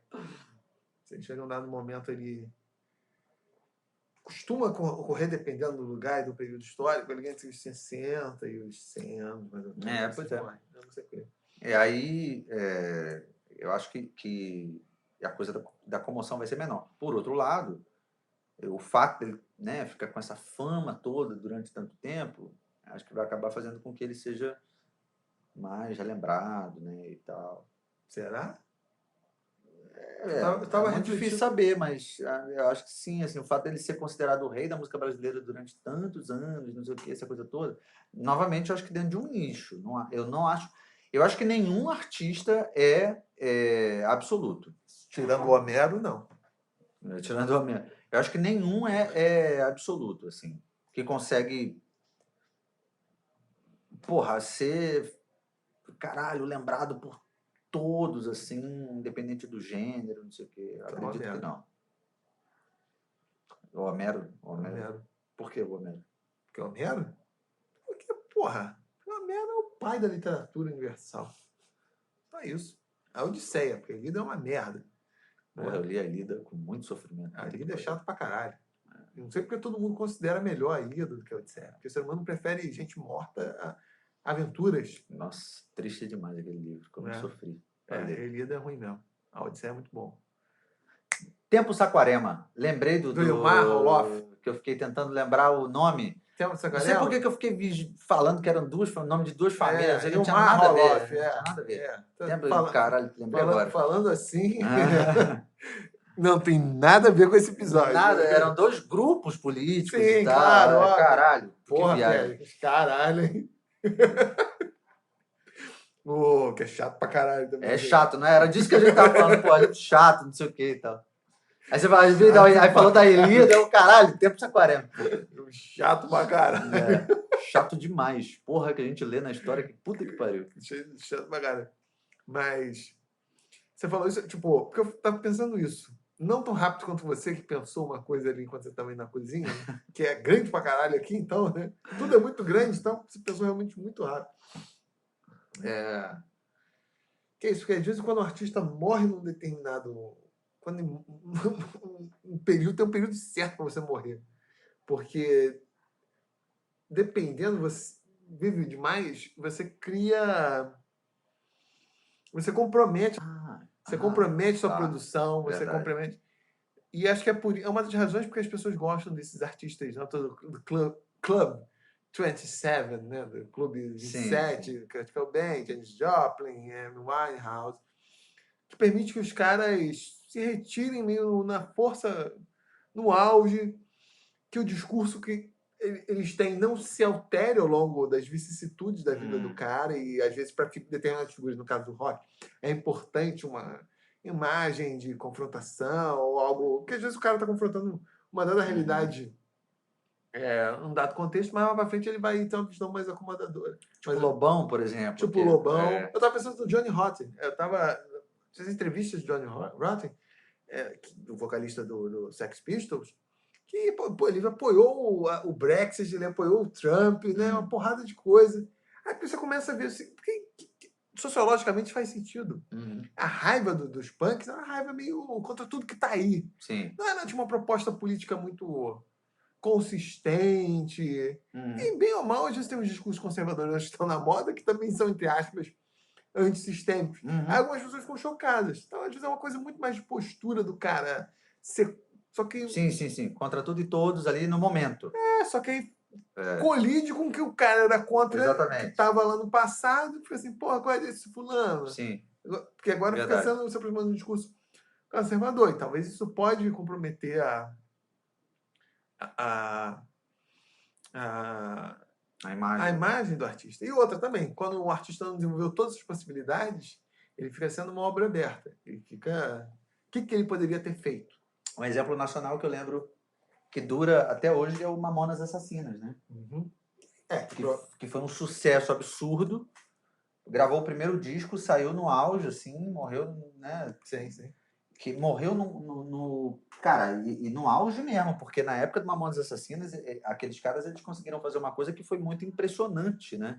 Vocês chegam lá no momento ali. Costuma ocorrer, dependendo do lugar e do período histórico, ali entre os 60 e os 100 anos, mais ou menos. Pois é. Eu não sei o que. E aí, eu acho que a coisa da comoção vai ser menor. Por outro lado, o fato dele, né, ficar com essa fama toda durante tanto tempo, acho que vai acabar fazendo com que ele seja mais relembrado, né, e tal. Será? É muito difícil saber, mas eu acho que sim, assim, o fato dele ser considerado o rei da música brasileira durante tantos anos, não sei o que, essa coisa toda, novamente eu acho que dentro de um nicho. Eu não acho. Eu acho que nenhum artista é absoluto. Tirando o Homero, não. Tirando o Homero. Eu acho que nenhum é absoluto, assim, que consegue, porra, ser, caralho, lembrado por todos, assim, independente do gênero, não sei o quê. Eu acredito que não. O Homero. Por que o Homero? Porque o Homero? Porque, porra, o Homero é o pai da literatura universal. Só isso. A Odisseia, porque a Ilíada é uma merda. Porra, eu li a Ilíada com muito sofrimento. A Ilíada é chato pra caralho. Eu não sei porque todo mundo considera melhor a Ilíada do que a Odisseia. Porque o ser humano prefere gente morta a aventuras. Nossa, triste demais aquele livro, como eu sofri. A Ilíada é ruim mesmo. A Odisseia é muito bom. Tempo Saquarema. Lembrei do Ilmar Roloff. Que eu fiquei tentando lembrar o nome. Tempo Saquarema? Não sei por que eu fiquei falando que eram o nome de duas famílias. Não tinha Ilmar nada a ver. Roloff, Não tinha nada a ver. Tempo, caralho, lembrei agora. Falando assim... Não tem nada a ver com esse episódio. Nada, eram dois grupos políticos e tal. Claro. Caralho, porra, velho. Caralho, hein? Que é chato pra caralho também. É chato, não é? Era disso que a gente tava falando, pô, a gente chato, não sei o que e tal. Aí você vai, aí falou da Ilíada, eu, caralho, Tempo Saquarema. Chato pra caralho. Chato demais. Porra, que a gente lê na história, que puta que pariu. Chato pra caralho. Mas você falou isso, tipo, porque eu tava pensando isso. Não tão rápido quanto você, que pensou uma coisa ali enquanto você estava aí na cozinha, que é grande pra caralho aqui, então, né? Tudo é muito grande, então você pensou realmente muito rápido. Que é isso? Porque às vezes quando o artista morre num determinado... Quando um período, tem um período certo para você morrer. Porque dependendo, você vive demais, você cria... Você compromete Você compromete sua tá. produção, você Verdade. compromete. E acho que é uma das razões porque as pessoas gostam desses artistas, né? Do Club 27, né? Do Clube Sim, 27, Kurt Cobain, Janis Joplin, Amy Winehouse, que permite que os caras se retirem meio na força, no auge, que o discurso que eles têm não se altere ao longo das vicissitudes da vida do cara, e às vezes para determinadas figuras, no caso do rock, é importante uma imagem de confrontação ou algo, porque às vezes o cara está confrontando uma dada realidade, um dado contexto, mas lá para frente ele vai ter uma visão mais acomodadora. Tipo Lobão, por exemplo. Tipo o Lobão. Eu tava pensando no Johnny Rotten. Eu tava. Essas entrevistas de Johnny Rotten, do vocalista do Sex Pistols, que pô, ele apoiou o Brexit, ele apoiou o Trump, né? Uma porrada de coisa. Aí você começa a ver assim, porque sociologicamente faz sentido. A raiva dos punks é uma raiva meio contra tudo que tá aí. Sim. Não era de uma proposta política muito consistente. E bem ou mal, às vezes tem uns discursos conservadores que estão na moda, que também são, entre aspas, antissistêmicos. Aí algumas pessoas ficam chocadas. Então, às vezes, é uma coisa muito mais de postura do cara. Só que. Sim. Contra tudo e todos ali no momento. Só que aí colide com o que o cara era contra, Exatamente. que estava lá no passado, fica assim, porra, qual é desse fulano? Sim. Porque agora Verdade. fica se aproximando de um discurso conservador. E talvez isso pode comprometer a imagem. a imagem do artista. E outra também, quando o artista não desenvolveu todas as possibilidades, ele fica sendo uma obra aberta. Ele fica. O que ele poderia ter feito? Um exemplo nacional que eu lembro que dura até hoje é o Mamonas Assassinas, né? Que foi um sucesso absurdo. Gravou o primeiro disco, saiu no auge, assim, morreu, né? Sim. Que morreu cara, e no auge mesmo, porque na época do Mamonas Assassinas, aqueles caras, eles conseguiram fazer uma coisa que foi muito impressionante, né?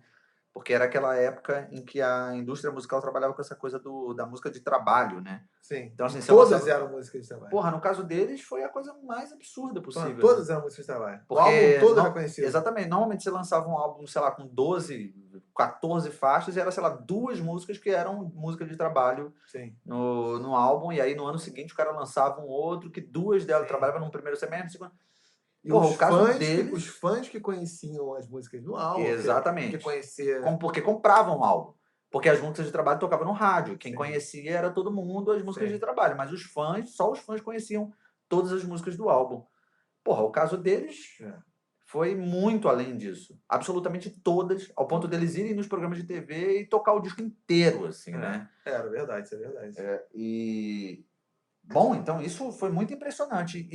Porque era aquela época em que a indústria musical trabalhava com essa coisa da música de trabalho, né? Sim. Então, assim, todas eram músicas de trabalho. Porra, no caso deles foi a coisa mais absurda possível. Todas eram músicas de trabalho. Porque o álbum todo era conhecido. Exatamente. Normalmente você lançava um álbum, sei lá, com 12, 14 faixas, e era, sei lá, 2 músicas que eram música de trabalho no álbum, e aí no ano seguinte o cara lançava um outro, que 2 delas trabalhavam no primeiro semestre, no segundo. E porra, os fãs que conheciam as músicas do álbum. Exatamente. Que conhecia... Porque compravam o álbum. Porque as músicas de trabalho tocavam no rádio. Quem conhecia era todo mundo as músicas de trabalho. Mas os fãs, só os fãs conheciam todas as músicas do álbum. Porra, o caso deles foi muito além disso. Absolutamente todas, ao ponto deles irem nos programas de TV e tocar o disco inteiro, assim, né? Era verdade, isso é verdade. Bom, então isso foi muito impressionante.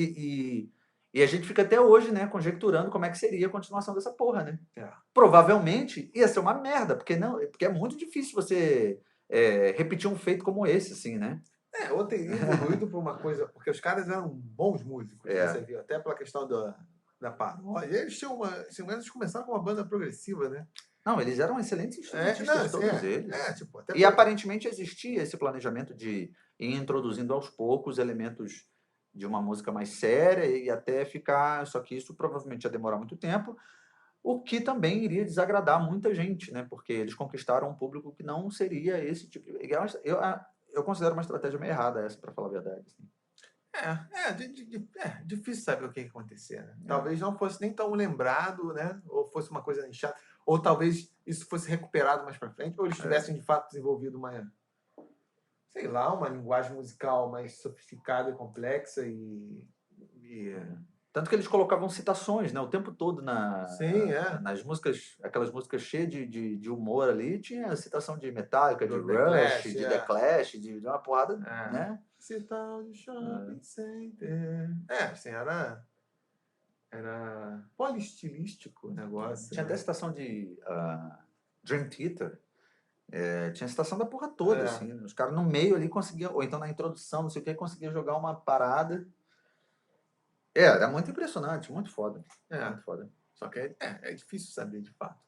E a gente fica até hoje, né, conjecturando como é que seria a continuação dessa porra, né? Provavelmente ia ser uma merda, porque é muito difícil você repetir um feito como esse, assim, né? Ou teria evoluído para uma coisa, porque os caras eram bons músicos, você viu, até pela questão da paródia. Eles tinham eles começaram com uma banda progressiva, né? Não, eles eram excelentes instrumentistas, todos eles. Até aparentemente existia esse planejamento de ir introduzindo aos poucos elementos de uma música mais séria e até ficar... Só que isso provavelmente ia demorar muito tempo, o que também iria desagradar muita gente, né? Porque eles conquistaram um público que não seria esse tipo de... Eu considero uma estratégia meio errada essa, para falar a verdade. Assim. Difícil saber o que ia acontecer, né? Talvez não fosse nem tão lembrado, né? Ou fosse uma coisa chata. Ou talvez isso fosse recuperado mais para frente, ou eles tivessem de fato desenvolvido uma linguagem musical mais sofisticada e complexa Tanto que eles colocavam citações, né, o tempo todo nas músicas, aquelas músicas cheias de humor ali, tinha citação de Metallica, de Rush, de The Clash, de uma porrada, né? Cital de shopping center. Assim, era poliestilístico o negócio. Tinha até citação de Dream Theater. Tinha citação da porra toda, assim. Os caras no meio ali conseguiam, ou então na introdução, não sei o que, conseguiam jogar uma parada. Era muito impressionante, muito foda. Muito foda. Só que é difícil saber de fato.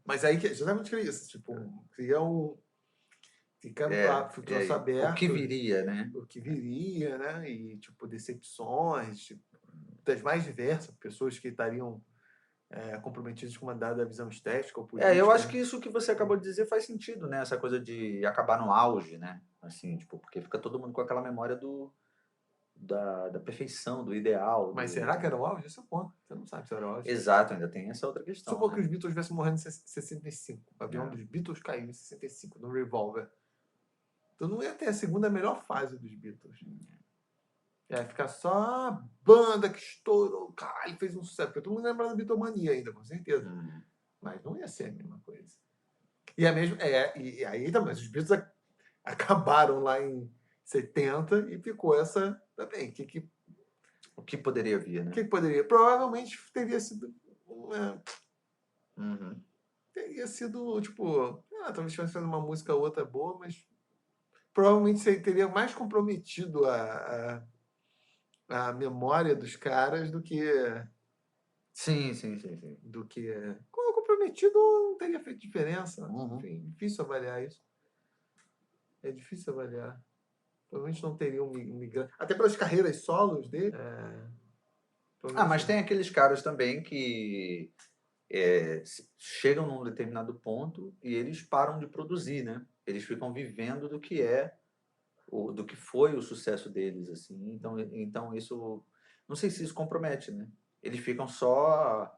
Mas aí justamente isso, tipo, cria fica troço aberto. O que viria, né? O que viria, né? E, tipo, decepções, tipo, das mais diversas, pessoas que estariam comprometidas com uma dada visão estética ou política. Eu acho que isso que você acabou de dizer faz sentido, né? Essa coisa de acabar no auge, né? assim, tipo, porque fica todo mundo com aquela memória da perfeição, do ideal. Mas será que era o auge? Esse é o ponto. Você não sabe se era o auge. Exato, ainda tem essa outra questão, Supor que né? os Beatles tivessem morrendo em 65. O avião dos Beatles caiu em 65, no Revolver. Então não ia ter a segunda melhor fase dos Beatles. Ia ficar só a banda que estourou, caralho, fez um sucesso. Porque todo mundo lembra da Beatlemania ainda, com certeza. Mas não ia ser a mesma coisa. E a mesma. E aí também, os Beatles acabaram lá em 70 e ficou essa também. O que poderia vir, né? O que poderia? Provavelmente teria sido teria sido, tipo, talvez tivesse feito uma música ou outra boa, mas provavelmente você teria mais comprometido a memória dos caras do que. Sim. Do que. Como comprometido não teria feito diferença. Uhum. Enfim, difícil avaliar isso. É difícil avaliar. Provavelmente não teria um migrante. Até pelas carreiras solos dele. Mas tem aqueles caras também que chegam num determinado ponto e eles param de produzir, né? Eles ficam vivendo do que do que foi o sucesso deles, assim. Então isso, não sei se isso compromete, né? Eles ficam só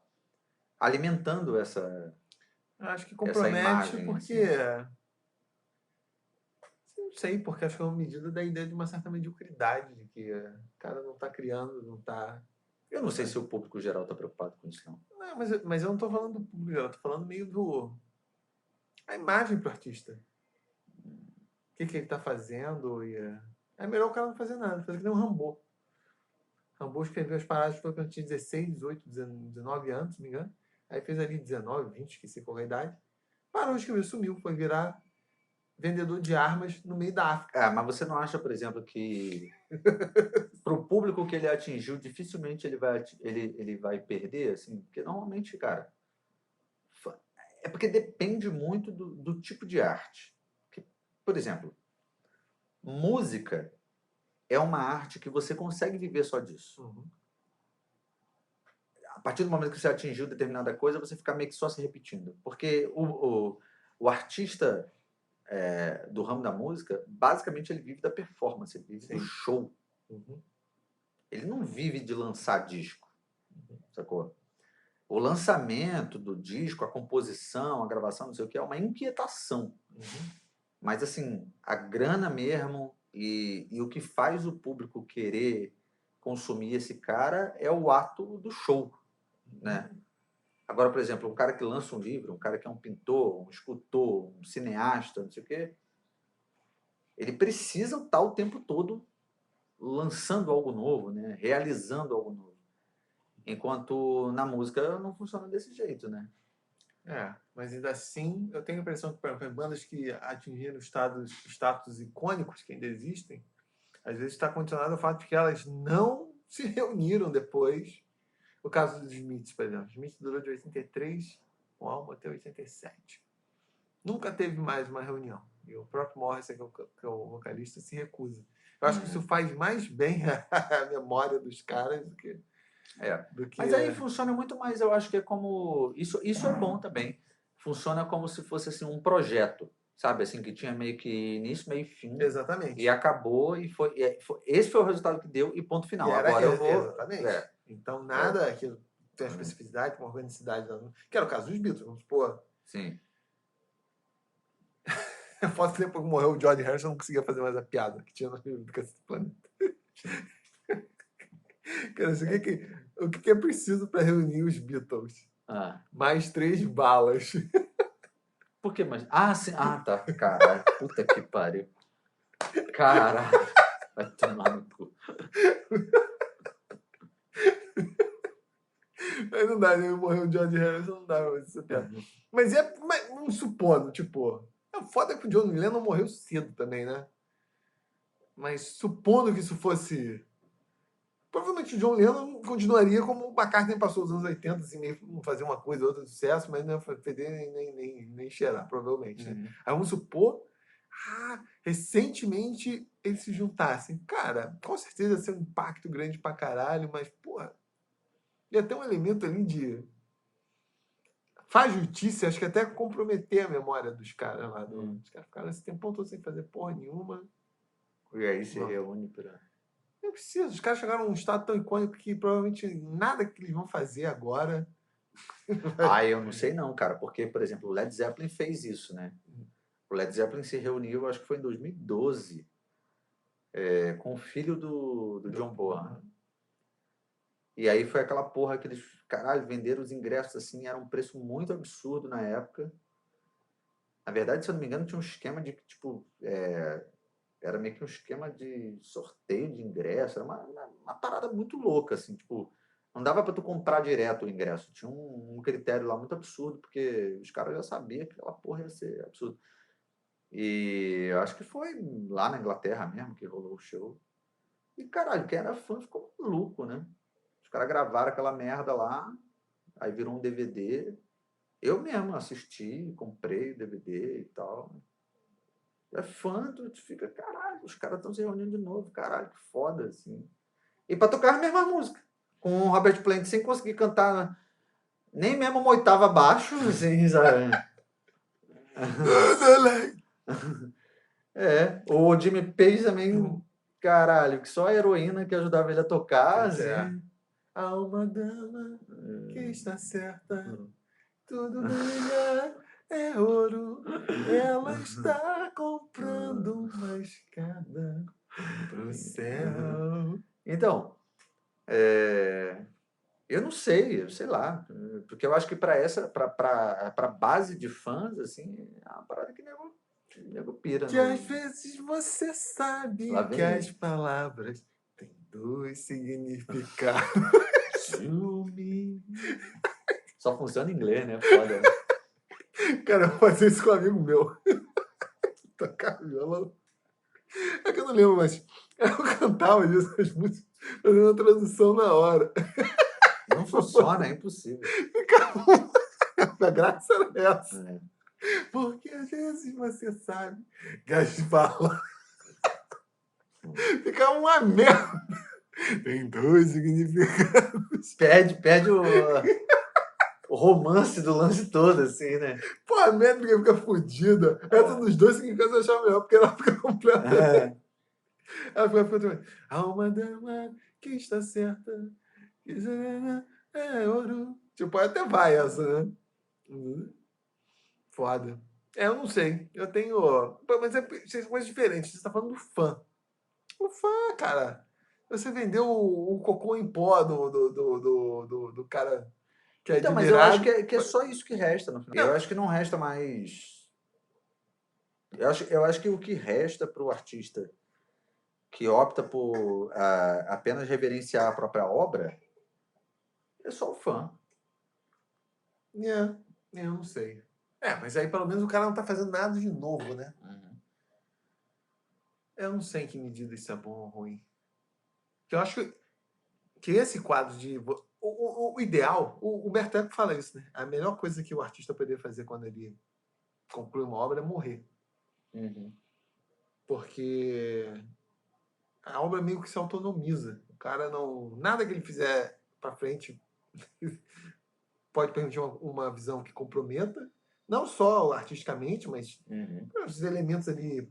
alimentando essa Acho que compromete imagem, porque. assim. Não sei, porque acho que é uma medida da ideia de uma certa mediocridade, de que o cara não está criando, não está. Eu não sei se o público geral está preocupado com isso, não. Não, mas eu não estou falando do público, eu estou falando meio a imagem pro artista. O que ele está fazendo. É melhor o cara não fazer nada, fazer que nem um Rambo. Rambo escreveu as paradas foi quando tinha 16, 18, 19 anos, se não me engano. Aí fez ali 19, 20, esqueci qual é a idade. Parou de escrever, sumiu, foi virar vendedor de armas no meio da África. Mas você não acha, por exemplo, que para o público que ele atingiu, dificilmente ele vai perder, assim? Porque normalmente, cara, é porque depende muito do tipo de arte. Por exemplo, música é uma arte que você consegue viver só disso. A partir do momento que você atingiu determinada coisa, você fica meio que só se repetindo. Porque o artista do ramo da música, basicamente ele vive da performance, ele vive do show. Ele não vive de lançar disco, sacou? O lançamento do disco, a composição, a gravação, não sei o que, é uma inquietação. Mas, assim, a grana mesmo e o que faz o público querer consumir esse cara é o ato do show, né? Agora, por exemplo, um cara que lança um livro, um cara que é um pintor, um escultor, um cineasta, não sei o quê, ele precisa estar o tempo todo lançando algo novo, né? Realizando algo novo. Enquanto na música não funciona desse jeito, né? Mas ainda assim, eu tenho a impressão que, por exemplo, bandas que atingiram status icônicos que ainda existem, às vezes está condicionado ao fato de que elas não se reuniram depois. O caso dos Smiths, por exemplo. Smith durou de 83 o álbum até 87. Nunca teve mais uma reunião. E o próprio Morrison, que é o vocalista, se recusa. Eu acho que isso faz mais bem a memória dos caras do que... Mas aí funciona muito mais, eu acho que é como... Isso é bom também. Funciona como se fosse assim, um projeto, sabe? Assim, que tinha meio que início, meio e fim. Exatamente. E acabou, esse foi o resultado que deu e ponto final. Agora eu vou... Exatamente. Então, nada que tem uma especificidade, uma organicidade. Que era o caso dos Beatles, vamos supor. Sim. É foda que depois que morreu o George Harrison, eu não conseguia fazer mais a piada que tinha no filme do Cacete do Planeta. Cara, o que é preciso para reunir os Beatles? Mais 3 balas. Por que mais? Sim. Tá. Caralho. Puta que pariu. Caralho. Vai tomar no cu. Mas não dá, né? Morreu o George Harrison, não dá mais essa piada. Mas vamos supondo, tipo... É foda que o John Lennon morreu cedo também, né? Mas supondo que isso fosse... Provavelmente o John Lennon continuaria como o McCartney passou os anos 80, assim, meio fazer uma coisa, outra de sucesso, mas não ia feder nem cheirar, provavelmente. Né? Aí vamos supor, recentemente eles se juntassem. Cara, com certeza ia ser um impacto grande pra caralho, mas, porra, ia ter um elemento ali de... Faz justiça, acho que até comprometer a memória dos caras lá. Os caras ficaram esse tempo todo sem fazer porra nenhuma. E aí se Não. reúne pra... Não precisa. Os caras chegaram num estado tão icônico que provavelmente nada que eles vão fazer agora. Ah, eu não sei não, cara, porque, por exemplo, o Led Zeppelin fez isso, né? O Led Zeppelin se reuniu, acho que foi em 2012, com o filho do John Bonham. E aí foi aquela porra que eles, caralho, venderam os ingressos assim, era um preço muito absurdo na época. Na verdade, se eu não me engano, tinha um esquema de, tipo, era meio que um esquema de sorteio de ingresso, era uma parada muito louca, assim, tipo, não dava para tu comprar direto o ingresso, tinha um critério lá muito absurdo, porque os caras já sabiam que aquela porra ia ser absurdo. E eu acho que foi lá na Inglaterra mesmo que rolou o show. E caralho, quem era fã ficou maluco, né? Os caras gravaram aquela merda lá, aí virou um DVD. Eu mesmo assisti, comprei o DVD e tal. É fã, tu fica, caralho, os caras estão se reunindo de novo, caralho, que foda, assim. E pra tocar a mesma música, com o Robert Plant sem conseguir cantar nem mesmo uma oitava abaixo, assim, sabe? O Jimmy Page também, caralho, que só a heroína que ajudava ele a tocar, Pois é. assim. Há uma dama que está certa, tudo brilha, é ouro. Ela está comprando uma escada pro céu. Então, eu não sei, eu sei lá, porque eu acho que para base de fãs, assim, é uma parada que nego pira. Que às vezes você Lá sabe que vem as ele. palavras têm dois significados. Zumi. Só funciona em inglês, né? Foda, né? Cara, eu vou fazer isso com um amigo meu. Tocar violão. É que eu não lembro, mas eu cantava isso, as músicas, fazendo a tradução na hora. Não funciona, é impossível. A graça era essa. É. Porque às vezes você sabe que as palavras ficava uma merda. Tem dois significados. Perde o romance do lance todo, assim, né? Pô, a métrica fica fodida. Essa dos dois significados eu achava melhor, porque ela fica completa. Ela fica completa. Há uma dama que está certa. É ouro. Tipo, até vai essa, né? Foda. Eu não sei. Eu tenho. Pô, mas são coisas diferentes. Você tá falando do fã. O fã, cara. Você vendeu o cocô em pó do cara que é Então, mas eu acho admirado. que é só isso que resta no final. Eu Não. acho que não resta mais. Eu acho que o que resta para o artista que opta por apenas reverenciar a própria obra é só o fã. Eu não sei. Mas aí pelo menos o cara não tá fazendo nada de novo, né? Eu não sei em que medida isso é bom ou ruim. Eu acho que esse quadro de. O ideal, o Berteco fala isso, né? A melhor coisa que o artista poderia fazer quando ele conclui uma obra é morrer. Porque a obra meio que se autonomiza. O cara não. Nada que ele fizer pra frente pode permitir uma visão que comprometa, não só artisticamente, mas os elementos ali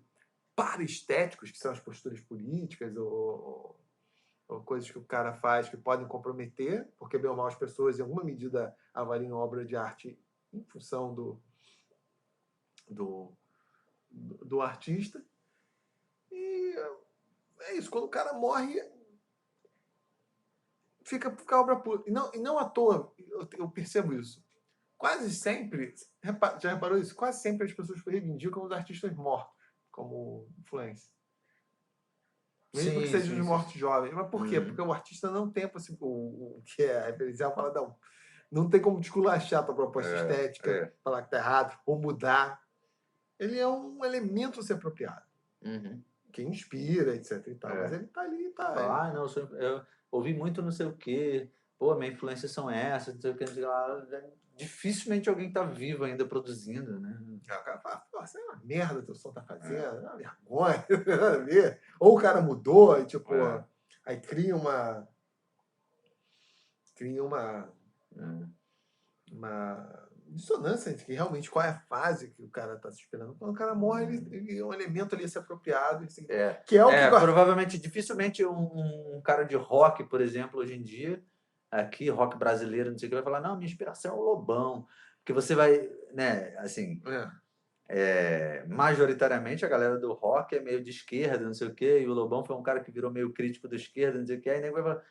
para-estéticos, que são as posturas políticas ou coisas que o cara faz que podem comprometer, porque bem ou mal as pessoas, em alguma medida, avaliam obra de arte em função do artista. E é isso, quando o cara morre, fica a obra pura. E não à toa, eu percebo isso. Quase sempre, já reparou isso? Quase sempre as pessoas reivindicam os artistas mortos como influência. Mesmo que sejam de mortos jovens. Mas por quê? Porque o artista não tem o que é a referencial fala, não tem como desculachar a tua proposta estética, falar que tá errado, ou mudar. Ele é um elemento a ser apropriado. Que inspira, etc. E tal. Mas ele tá ali, tá. Não, eu ouvi muito não sei o quê. Pô, minhas influências são essas, não sei o que, não sei o que lá. Dificilmente alguém tá vivo ainda produzindo, né? O cara fala, pô, isso é uma merda teu som tá fazendo, é uma vergonha, nada a ver. Ou o cara mudou, aí tipo, aí cria uma dissonância entre que realmente qual é a fase que o cara está se esperando. Quando o cara morre, ele é um elemento ali a ser apropriado, assim, que é o que... provavelmente, dificilmente um cara de rock, por exemplo, hoje em dia, aqui, rock brasileiro, não sei o que, vai falar, não, minha inspiração é o Lobão. Porque você vai, né, assim, majoritariamente a galera do rock é meio de esquerda, não sei o quê, e o Lobão foi um cara que virou meio crítico da esquerda, não sei o quê, aí nego vai falar,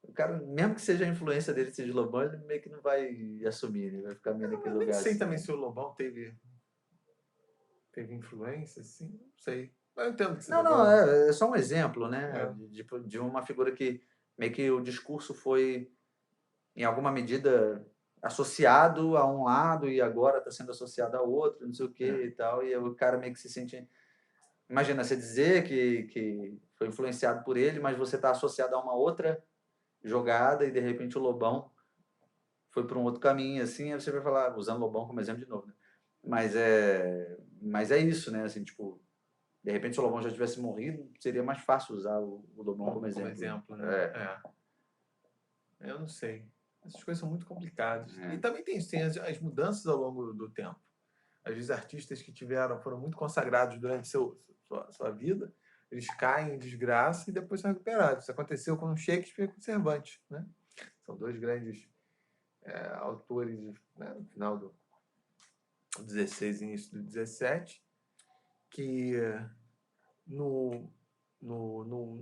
o cara, mesmo que seja a influência dele seja Lobão, ele meio que não vai assumir, ele vai ficar meio naquele Eu nem lugar sei assim. também se o Lobão teve influência, assim, não sei. Mas eu entendo que você Não, é só um exemplo, né? De uma figura que meio que o discurso foi, em alguma medida, associado a um lado e agora está sendo associado a outro, não sei o quê e tal, e o cara meio que se sente... Imagina, você dizer que foi influenciado por ele, mas você está associado a uma outra jogada e de repente o Lobão foi para um outro caminho, assim, aí você vai falar, usando o Lobão como exemplo de novo, né? Mas é isso, né? Assim, tipo, de repente, se o Lobão já tivesse morrido, seria mais fácil usar o Lobão como exemplo. Né? Eu não sei. Essas coisas são muito complicadas. E também tem as mudanças ao longo do tempo. Às vezes, artistas que foram muito consagrados durante sua vida, eles caem em desgraça e depois são recuperados. Isso aconteceu com Shakespeare e com Cervantes. Né? São dois grandes autores, né, no final do 16 e início do 17, que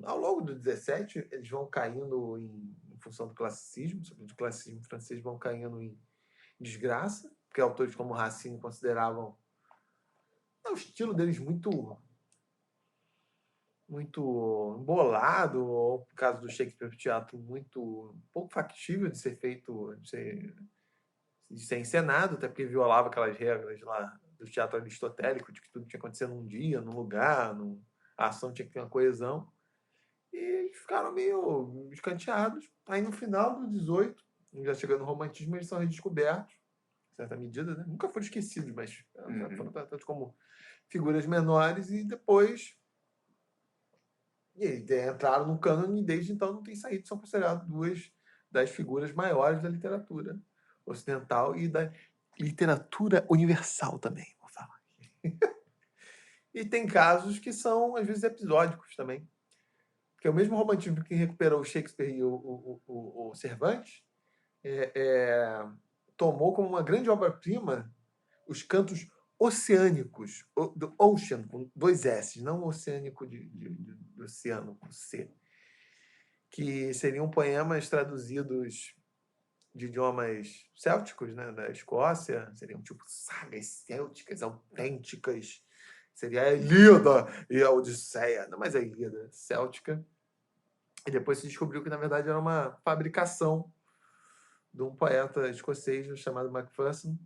ao longo do 17 eles vão caindo em função do classicismo, sobretudo o classicismo francês, vão caindo em desgraça, porque autores como Racine consideravam o estilo deles muito embolado, ou por causa do Shakespeare, teatro muito pouco factível de ser feito, de ser encenado, até porque violava aquelas regras lá do teatro aristotélico, de que tudo tinha que acontecer num dia, num lugar, a ação tinha que ter uma coesão. E eles ficaram meio escanteados. Aí no final do 18, já chegando no romantismo, eles são redescobertos, em certa medida, né? Nunca foram esquecidos, mas foram tratados como figuras menores e depois entraram no cânone e desde então não têm saído. São considerados duas das figuras maiores da literatura ocidental e da literatura universal também, vou falar. E tem casos que são, às vezes, episódicos também. Porque o mesmo romantismo que recuperou o Shakespeare e o Cervantes tomou como uma grande obra-prima os cantos oceânicos, do Ocean, com 2 S, não oceânico de oceano, com C, que seriam poemas traduzidos de idiomas célticos, né, da Escócia, seriam tipo sagas célticas autênticas. Seria a Ilíada e a Odisseia, não, mas a Ilíada céltica. E depois se descobriu que, na verdade, era uma fabricação de um poeta escocês chamado Macpherson.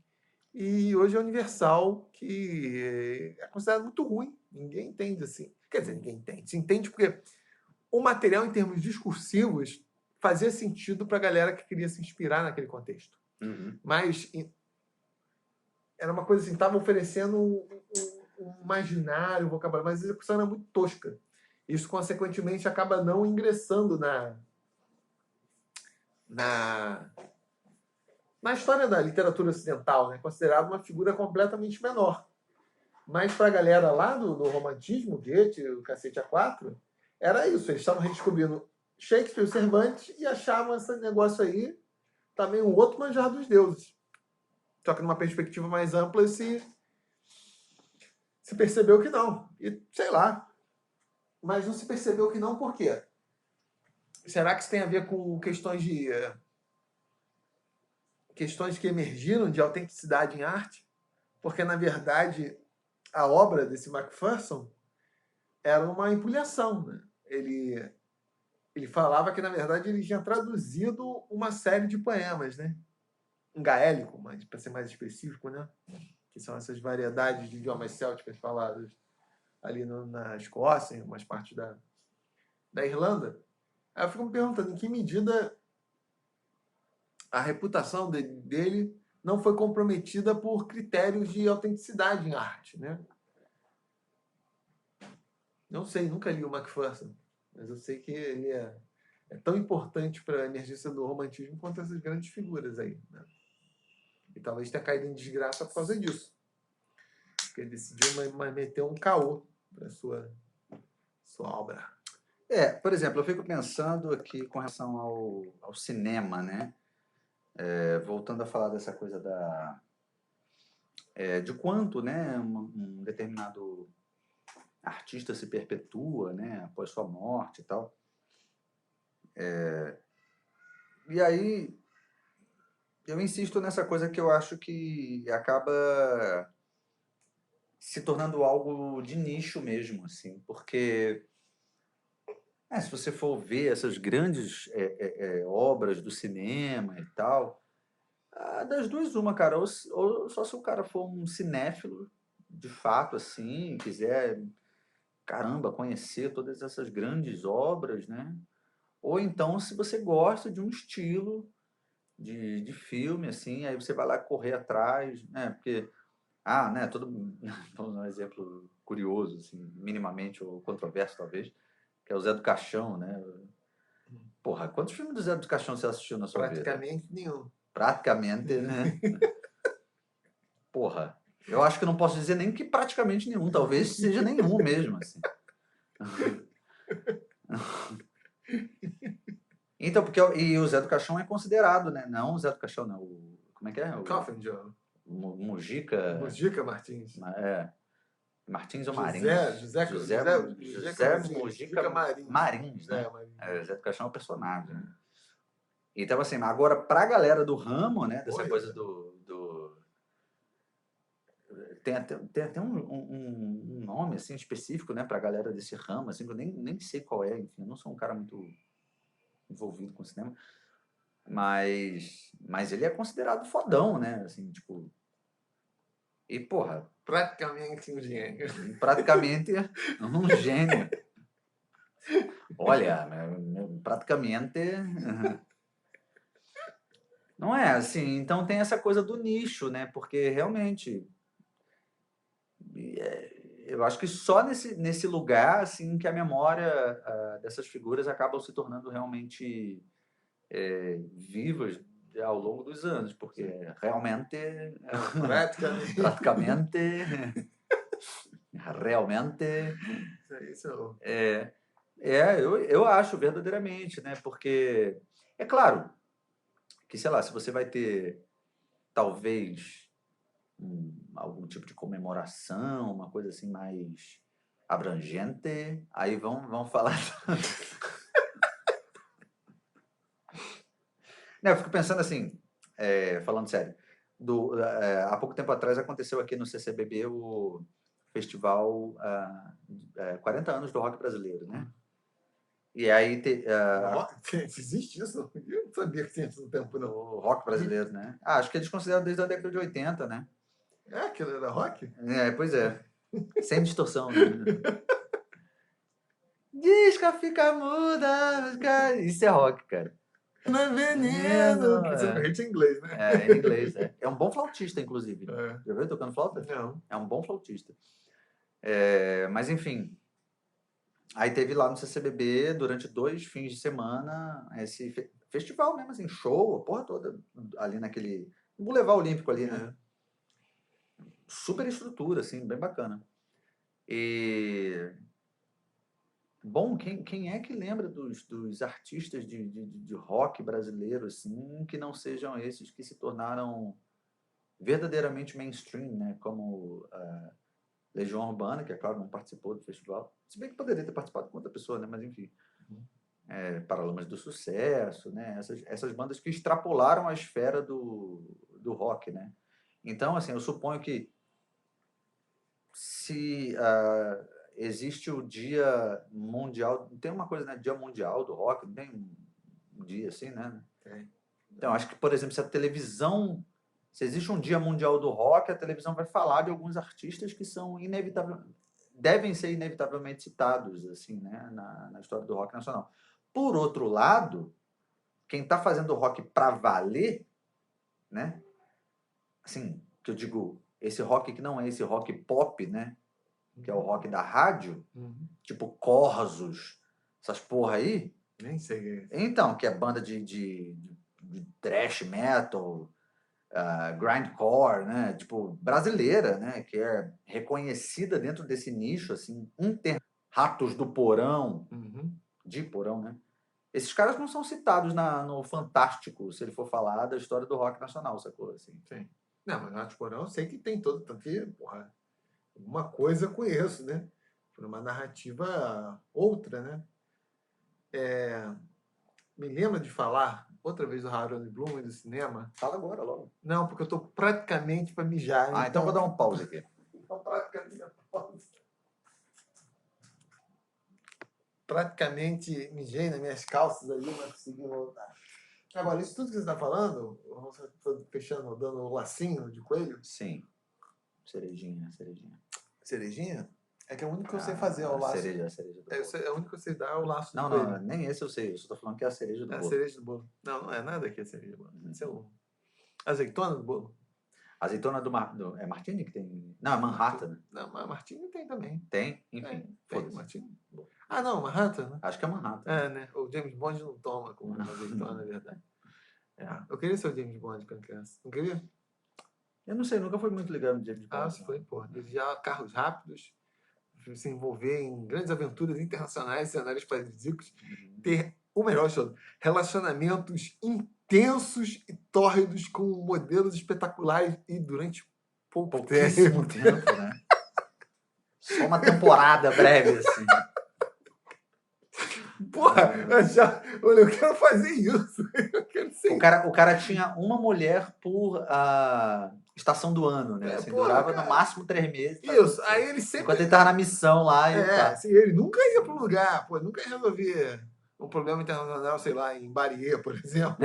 E hoje é universal, que é considerado muito ruim. Ninguém entende assim. Quer dizer, ninguém entende. Se entende porque o material, em termos discursivos, fazia sentido para a galera que queria se inspirar naquele contexto. Mas era uma coisa assim, estava oferecendo um imaginário, um vocabulário, mas a execução era muito tosca. Isso, consequentemente, acaba não ingressando na história da literatura ocidental, né? Considerado uma figura completamente menor. Mas para a galera lá do romantismo, Goethe, o cacete A4, era isso. Eles estavam redescobrindo Shakespeare, Cervantes, e achavam esse negócio aí também um outro manjar dos deuses. Só que numa perspectiva mais ampla se percebeu que não. E sei lá. Mas não se percebeu que não por quê? Será que isso tem a ver com questões que emergiram de autenticidade em arte? Porque, na verdade, a obra desse Macpherson era uma empulhação. Né? Ele falava que, na verdade, ele tinha traduzido uma série de poemas, né? Um gaélico, mas para ser mais específico, né? Que são essas variedades de idiomas célticas faladas ali na Escócia, em umas partes da Irlanda. Aí eu fico me perguntando em que medida a reputação dele não foi comprometida por critérios de autenticidade em arte, né? Não sei, nunca li o Macpherson, mas eu sei que ele é tão importante para a emergência do romantismo quanto essas grandes figuras aí. Né? E talvez tenha caído em desgraça por causa disso. Porque ele decidiu meter um caô para sua obra. Por exemplo, eu fico pensando aqui com relação ao cinema, né? Voltando a falar dessa coisa de quanto, né, um determinado artista se perpetua, né, após sua morte e tal. E aí eu insisto nessa coisa que eu acho que acaba se tornando algo de nicho mesmo, assim, porque se você for ver essas grandes obras do cinema e tal, das duas uma, cara, ou só se o cara for um cinéfilo de fato, assim, quiser, caramba, conhecer todas essas grandes obras, né? Ou então se você gosta de um estilo de filme, assim, aí você vai lá correr atrás, né? Porque, né, vamos dar um exemplo curioso, assim, minimamente ou controverso, talvez, que é o Zé do Caixão, né? Porra, quantos filmes do Zé do Caixão você assistiu na sua vida? Praticamente nenhum. Praticamente, né? Porra, eu acho que eu não posso dizer nem que praticamente nenhum, talvez seja nenhum mesmo, assim. Então, e o Zé do Caixão é considerado, né? Não o Zé do Caixão, não. Como é que é? Coffin John. Mujica. Mujica Martins. Martins ou José Mujica Marins. Marins, né? O Zé do Caixão é o personagem. Né? Então, assim, agora, pra galera do ramo, né? Dessa coisa tem até um nome, assim, específico, né? Pra galera desse ramo, assim, que eu nem sei qual é. Enfim, eu não sou um cara muito envolvido com cinema. Mas ele é considerado fodão, né? Assim, tipo... E, porra... Praticamente um gênio. Praticamente um gênio. Olha, praticamente... Não é assim, então tem essa coisa do nicho, né? Porque realmente eu acho que só nesse lugar assim que a memória dessas figuras acabam se tornando realmente vivas ao longo dos anos, porque realmente praticamente realmente Isso eu acho verdadeiramente, né? Porque é claro que, sei lá, se você vai ter talvez algum tipo de comemoração, uma coisa assim mais abrangente, aí vão falar. Não, eu fico pensando assim, falando sério, há pouco tempo atrás aconteceu aqui no CCBB o festival 40 anos do rock brasileiro, né? E aí... existe isso? Eu não sabia que tinha isso no tempo, não. O rock brasileiro, né? Acho que eles consideram desde a década de 80, né? Aquilo era rock? Pois é. Sem distorção, né? Disca fica muda, isso é rock, cara. Não é veneno. A gente é inglês, né? Em inglês, É um bom flautista, inclusive. Já viu tocando flauta? Não. É um bom flautista. Mas, enfim. Aí teve lá no CCBB, durante 2 fins de semana, esse festival mesmo, assim, show, a porra toda, ali naquele Boulevard Olímpico ali, né? Super estrutura, assim, bem bacana. E... Bom, quem é que lembra dos artistas de rock brasileiro, assim, que não sejam esses que se tornaram verdadeiramente mainstream, né? Como Legião Urbana, que, é claro, não participou do festival. Se bem que poderia ter participado com outra pessoa, né? Mas, enfim. Paralamas do Sucesso, né? Essas bandas que extrapolaram a esfera do rock, né? Então, assim, eu suponho que se... existe o Dia Mundial, tem uma coisa, né? Dia Mundial do Rock, não tem um dia assim, né? Então, acho que, por exemplo, se a televisão, se existe um Dia Mundial do Rock, a televisão vai falar de alguns artistas que são devem ser inevitavelmente citados, assim, né? Na história do rock nacional. Por outro lado, quem está fazendo rock para valer, né? Assim, que eu digo, esse rock que não é esse rock pop, né? Que é o rock da rádio, tipo Corsos, essas porra aí. Nem sei. Então, que é banda de thrash metal, grindcore, né? Tipo, brasileira, né? Que é reconhecida dentro desse nicho, assim, Ratos do Porão, de Porão, né? Esses caras não são citados no Fantástico, se ele for falar da história do rock nacional, sacou? Assim. Sim. Não, mas Ratos de Porão eu sei que tem todo, tanto que, porra, alguma coisa eu conheço, né? Por uma narrativa outra, né? Me lembra de falar outra vez do Harold Bloom e do cinema? Fala agora, logo. Não, porque eu tô praticamente para mijar. Então vou dar um pause aqui. Então, praticamente mijei nas minhas calças ali, mas consegui voltar. Agora, isso tudo que você está falando, você está fechando, dando o lacinho de coelho? Sim. Cerejinha. Cerejinha? É que é o único que eu sei fazer, é o laço. A cereja do bolo. É o único que eu sei dar, é o laço não, de coelho. Não, nem esse eu sei. Eu só tô falando que é a cereja do É bolo. a cereja do bolo. Não, não é nada que é cereja do bolo. Esse é o... Azeitona do bolo. Azeitona é Martini que tem? Não, é Manhattan. Né? Não, mas Martini tem também. Tem? Enfim. Tem Martini. Ah, não, Manhattan, né? Acho que é Manhattan. É, né? O James Bond não toma com azeitona, é verdade. Eu queria ser o James Bond quando criança. Não queria? Eu não sei, nunca fui muito ligado no James Bond. Ah, você foi, pô. Dirigia carros rápidos, se envolver em grandes aventuras internacionais, cenários paradisíacos, ter o melhor de tudo, relacionamentos intensos e tórridos com modelos espetaculares e durante pouquíssimo tempo, né? Só uma temporada breve, assim. Porra, eu quero fazer isso. Eu quero ser o cara tinha uma mulher por estação do ano, né? Assim, durava no máximo 3 meses. Isso, aí ele sempre... Enquanto ele tava na missão lá. Assim, ele nunca ia para um lugar, pô, nunca ia resolver um problema internacional, sei lá, em Bariê, por exemplo.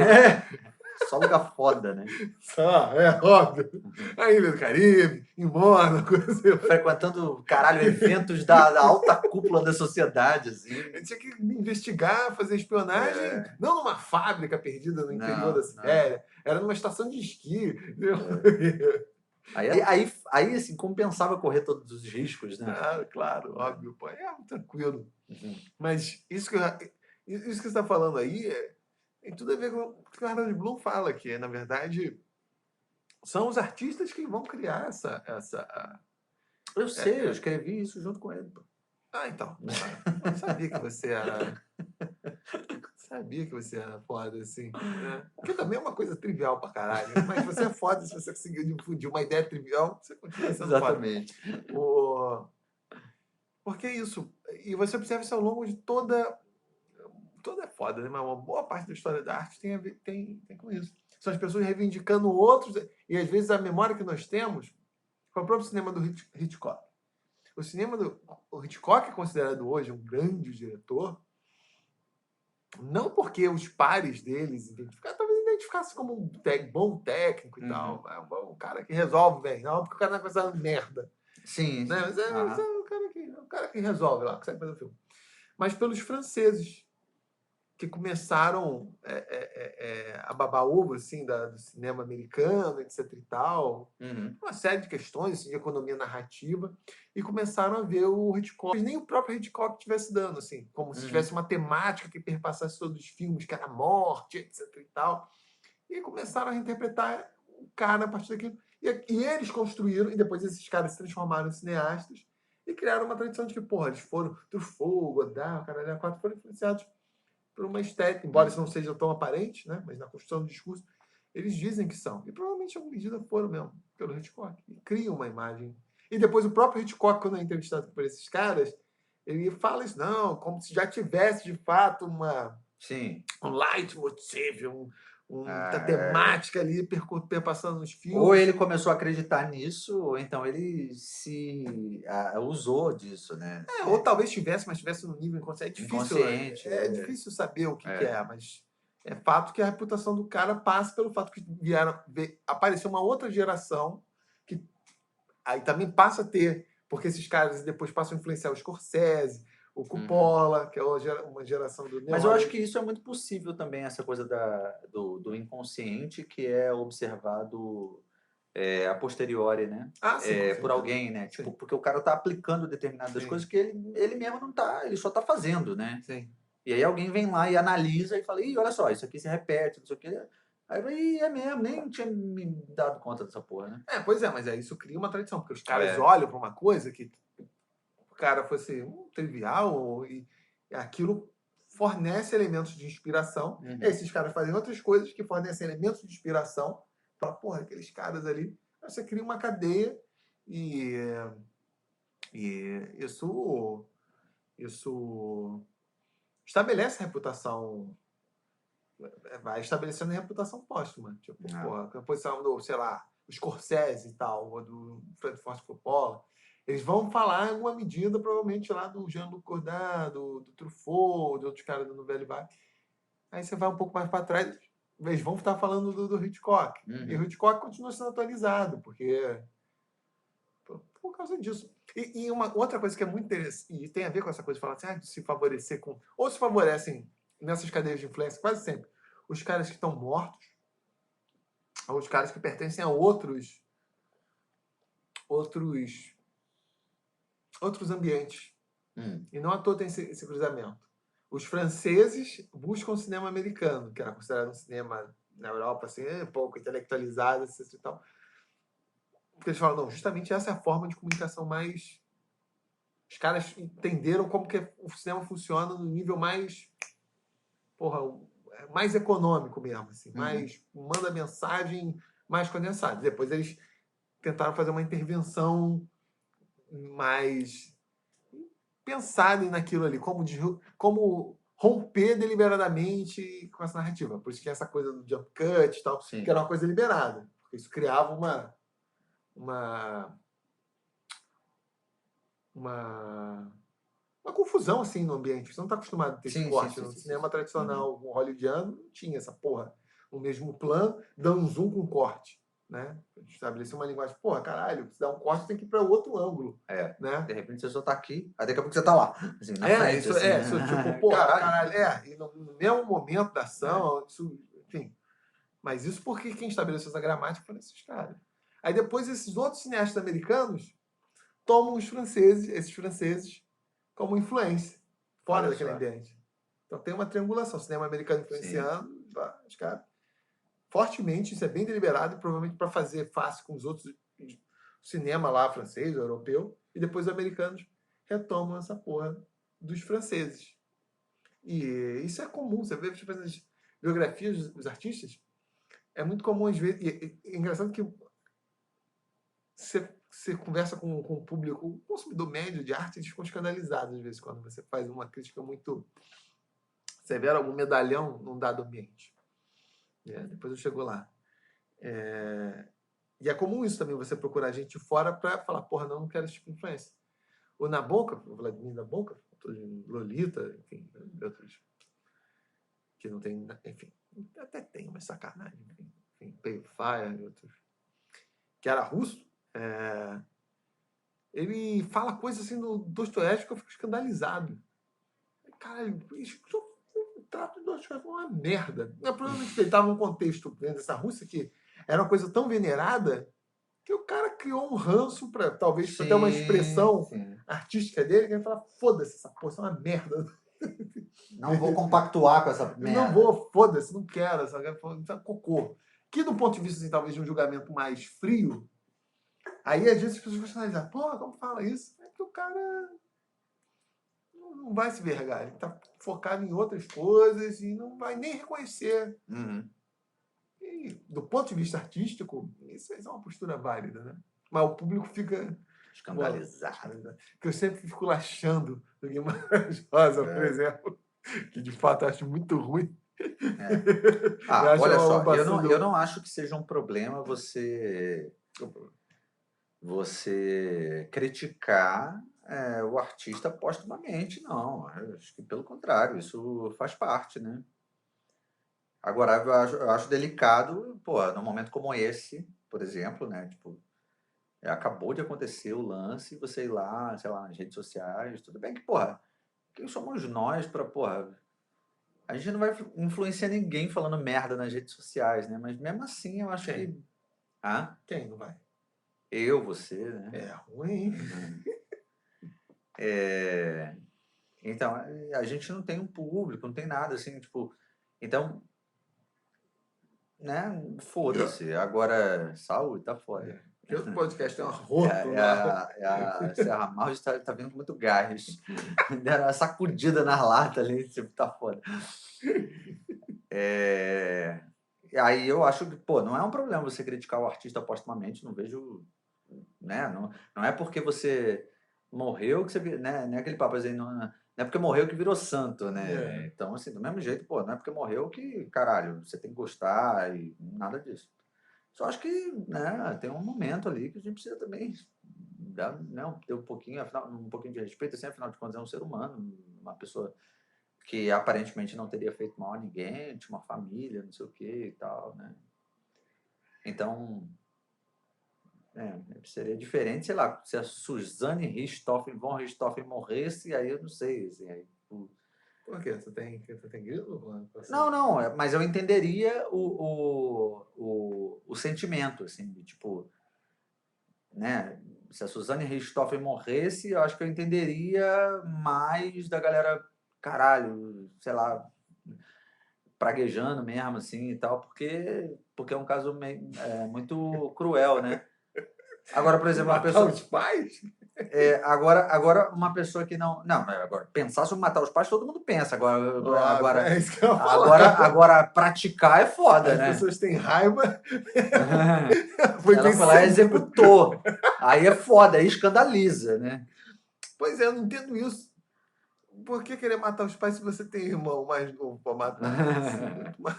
Só lugar foda, né? Só, óbvio. A Ilha do Caribe, em Mônaco. Assim. Frequentando, caralho, eventos da alta cúpula da sociedade, assim. Ele tinha que investigar, fazer espionagem, não numa fábrica perdida no interior da Sibéria, era numa estação de esqui. Aí, assim, compensava correr todos os riscos, né? Claro, óbvio. Pô, tranquilo. Mas isso que você está falando aí tem tudo a ver com o que o Harold Bloom fala, que, na verdade, são os artistas que vão criar essa... Eu sei, eu escrevi isso junto com ele. Então. Eu sabia que você era... Sabia que você era foda, assim. Né? Porque também é uma coisa trivial pra caralho. Mas você é foda se você conseguiu difundir uma ideia trivial, você continua sendo Exatamente. foda. Porque isso... E você observa isso ao longo de toda é foda, né? Mas uma boa parte da história da arte tem com isso. São as pessoas reivindicando outros, e às vezes a memória que nós temos foi o próprio cinema do Hitchcock. O Hitchcock é considerado hoje um grande diretor, não porque os pares deles talvez identificassem como um bom técnico e tal, é um cara que resolve bem, não porque o cara não é coisa merda. Sim. Né? Mas é o cara que resolve lá, consegue fazer o filme. Mas pelos franceses, que começaram a babar ovo assim, do cinema americano, etc. e tal, uma série de questões assim, de economia narrativa, e começaram a ver o Hitchcock. Mas nem o próprio Hitchcock estivesse dando, assim, como se tivesse uma temática que perpassasse todos os filmes, que era a morte, etc. e tal. E começaram a reinterpretar o cara a partir daquilo. E eles construíram, e depois esses caras se transformaram em cineastas e criaram uma tradição de que, porra, eles foram Truffaut, Godard, Caralho A4, foram influenciados por uma estética, embora isso não seja tão aparente, né? Mas na construção do discurso, eles dizem que são. E provavelmente, em alguma medida, foram mesmo, pelo Hitchcock. E criam uma imagem. E depois o próprio Hitchcock, quando é entrevistado por esses caras, ele fala isso, não, como se já tivesse, de fato, um leitmotiv, uma temática ali perpassando nos filmes. Ou ele começou a acreditar nisso, ou então ele se usou disso, né? Ou talvez tivesse, mas tivesse no nível inconsciente. É difícil saber o que é, mas é fato que a reputação do cara passa pelo fato que apareceu uma outra geração que aí também passa a ter, porque esses caras depois passam a influenciar o Scorsese, o Coppola, que é uma geração do... Mas eu acho que isso é muito possível também, essa coisa do inconsciente que é observado a posteriori, né? Sim, por alguém, né? Tipo, porque o cara tá aplicando determinadas coisas que ele mesmo não tá, ele só tá fazendo, né? Sim. E aí alguém vem lá e analisa e fala, ih, olha só, isso aqui se repete, não sei o quê. Aí eu falei, é mesmo, nem tinha me dado conta dessa porra, né? Pois é, mas aí isso cria uma tradição, porque os caras É. olham para uma coisa que o cara fosse trivial e aquilo fornece elementos de inspiração. Uhum. Esses caras fazem outras coisas que fornecem elementos de inspiração para, porra, aqueles caras ali. Aí você cria uma cadeia e, e isso estabelece reputação, vai estabelecendo a reputação póstuma. Tipo, Ah, porra, a posição do, sei lá, o Scorsese e tal, ou do Francis Coppola, eles vão falar em alguma medida, provavelmente, lá do Jean-Luc Godard, do Truffaut, de outros caras do Nouvelle Vague. Aí você vai um pouco mais para trás, eles vão estar falando do Hitchcock. E o Hitchcock continua sendo atualizado, porque por causa disso. E uma outra coisa que é muito interessante, e tem a ver com essa coisa de falar assim, de se favorecer com. Ou se favorecem nessas cadeias de influência, quase sempre, os caras que estão mortos, ou os caras que pertencem a outros, outros ambientes. E não à toa tem esse cruzamento. Os franceses buscam o cinema americano, que era considerado um cinema na Europa assim, pouco intelectualizado assim, e tal. Porque eles falam, não, justamente essa é a forma de comunicação mais. Os caras entenderam como que o cinema funciona no nível mais, porra, mais econômico mesmo, assim, mais manda mensagem mais condensada. Depois eles tentaram fazer uma intervenção mais pensada naquilo ali, como romper deliberadamente com essa narrativa. Por isso que essa coisa do jump cut e tal, sim. que era uma coisa liberada. Porque isso criava uma confusão assim no ambiente. Você não está acostumado a ter esse corte. No cinema tradicional hollywoodiano não tinha essa porra. O mesmo plano, dando um zoom com corte. Né? Estabelecer uma linguagem, porra, caralho, se dá um corte tem que ir para outro ângulo. Né? De repente você só tá aqui, aí daqui a pouco você tá lá. Assim, na frente, isso, assim, isso, tipo, porra, caralho. E no mesmo momento da ação, isso, enfim. Mas isso porque quem estabeleceu essa gramática foram esses caras. Aí depois esses outros cineastas americanos tomam esses franceses, como influência, fora daquele ambiente. Então tem uma triangulação. O cinema americano influenciando, os caras, fortemente, isso é bem deliberado, provavelmente para fazer fácil com os outros, cinema lá, francês, europeu, e depois os americanos retomam essa porra dos franceses. E isso é comum, você vê tipo, as biografias dos artistas, é muito comum às vezes, e é engraçado que você conversa com o público, o consumidor médio de arte, eles ficam escandalizados às vezes quando você faz uma crítica muito severa, algum medalhão num dado ambiente. Depois eu chego lá. E é comum isso também, você procurar gente fora para falar, porra, não quero esse tipo de influência. O Nabokov, o Vladimir Nabokov, Lolita, enfim, outros que não tem, enfim, até tem uma sacanagem, enfim, Payfire e outros, que era russo, ele fala coisas assim do Dostoiévski que eu fico escandalizado. Caralho, isso o trato do Dostoiévski é uma merda. Provavelmente ele estava num contexto dentro dessa Rússia que era uma coisa tão venerada que o cara criou um ranço para talvez para ter uma expressão artística dele que ele fala, foda-se, essa porra é uma merda. Não vou compactuar com essa merda. Não vou, foda-se, não quero, isso é cocô. Que do ponto de vista, assim, talvez, de um julgamento mais frio, aí às vezes as pessoas vão analisar, pô, como fala isso? É que o cara não vai se vergar, ele tá focado em outras coisas e não vai nem reconhecer. E, do ponto de vista artístico, isso é uma postura válida, né? Mas o público fica escandalizado. Que eu sempre fico laxando do Guimarães Rosa, por exemplo, que de fato eu acho muito ruim. Olha só, eu não acho que seja um problema você criticar o artista postumamente, não. Eu acho que pelo contrário, isso faz parte, né? Agora, eu acho delicado, pô, num momento como esse, por exemplo, né? Tipo, acabou de acontecer o lance, você ir lá, sei lá, nas redes sociais, tudo bem que, porra, quem somos nós pra, porra, a gente não vai influenciar ninguém falando merda nas redes sociais, né? Mas mesmo assim, eu acho que... Quem não vai? Eu, você, né? É ruim. Então, a gente não tem um público, não tem nada assim, tipo... Então, né? Foda-se. Agora, saúde, tá foda. Que outro podcast tem um arroto lá. A Serra Mal tá vindo com muito gás. Deram uma sacudida nas latas ali, tipo, tá foda. E aí eu acho que, pô, não é um problema você criticar o artista postumamente, não vejo, né? Não é porque você morreu que você, né? Não é aquele papo assim, não é porque morreu que virou santo, né? É. Então, assim, do mesmo jeito, pô, não é porque morreu que, caralho, você tem que gostar e nada disso. Só acho que, né, tem um momento ali que a gente precisa também dar, né, ter um pouquinho, um pouquinho de respeito, assim, afinal de contas é um ser humano, uma pessoa que aparentemente não teria feito mal a ninguém, tinha uma família, não sei o que e tal, né? Então, seria diferente, sei lá, se a Suzanne Richthofen, von Richthofen morresse, aí eu não sei, assim, aí, Por quê? Você tem grilo? não, mas eu entenderia o sentimento, assim, de, tipo, né? Se a Suzanne Richthofen morresse, eu acho que eu entenderia mais da galera, caralho, sei lá, praguejando mesmo, assim, e tal, porque é um caso muito cruel, né? Agora, por exemplo, uma Matar pessoa... os pais? Agora uma pessoa que não... Não, mas agora, pensar sobre matar os pais, todo mundo pensa. Agora, É isso que eu ia falar. agora praticar é foda, As né? pessoas têm raiva. Foi Ela bem foi lá e seguido. executou. Aí é foda, aí escandaliza, né? Pois é, eu não entendo isso. Por que querer matar os pais se você tem irmão mais novo para matar? Isso é muito mais...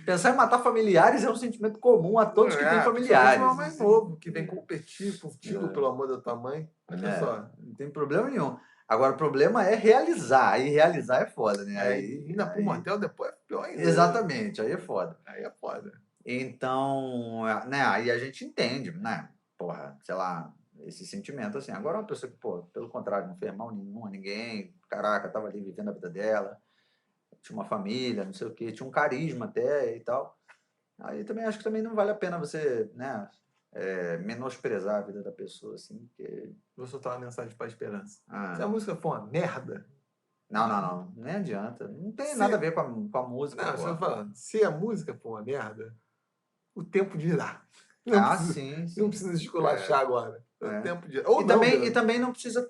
Pensar em matar familiares é um sentimento comum a todos que têm Principalmente o familiares. irmão mais novo, que vem competir contigo pelo amor da tua mãe. Olha só. Não tem problema nenhum. Agora, o problema é realizar. Aí realizar é foda, né? Aí ainda para um motel depois é pior ainda. Exatamente, aí é foda. Aí é foda. Então, né, aí a gente entende, né? Porra, sei lá, esse sentimento assim. Agora, uma pessoa que, pô, pelo contrário, não fez mal nenhum a ninguém, caraca, tava ali vivendo a vida dela, tinha uma família, não sei o quê, tinha um carisma até e tal. Aí também acho que também não vale a pena você, né, menosprezar a vida da pessoa, assim, porque... Vou soltar uma mensagem para esperança. Se Ah, a música for uma merda, não, nem adianta. Não tem se... nada a ver com a música, Não, pô. estou falando, se a música for uma merda, o tempo dirá. Não Ah, precisa, sim, não sim. precisa esculachar agora. O É. tempo dirá. Ou não, E dirá. também não precisa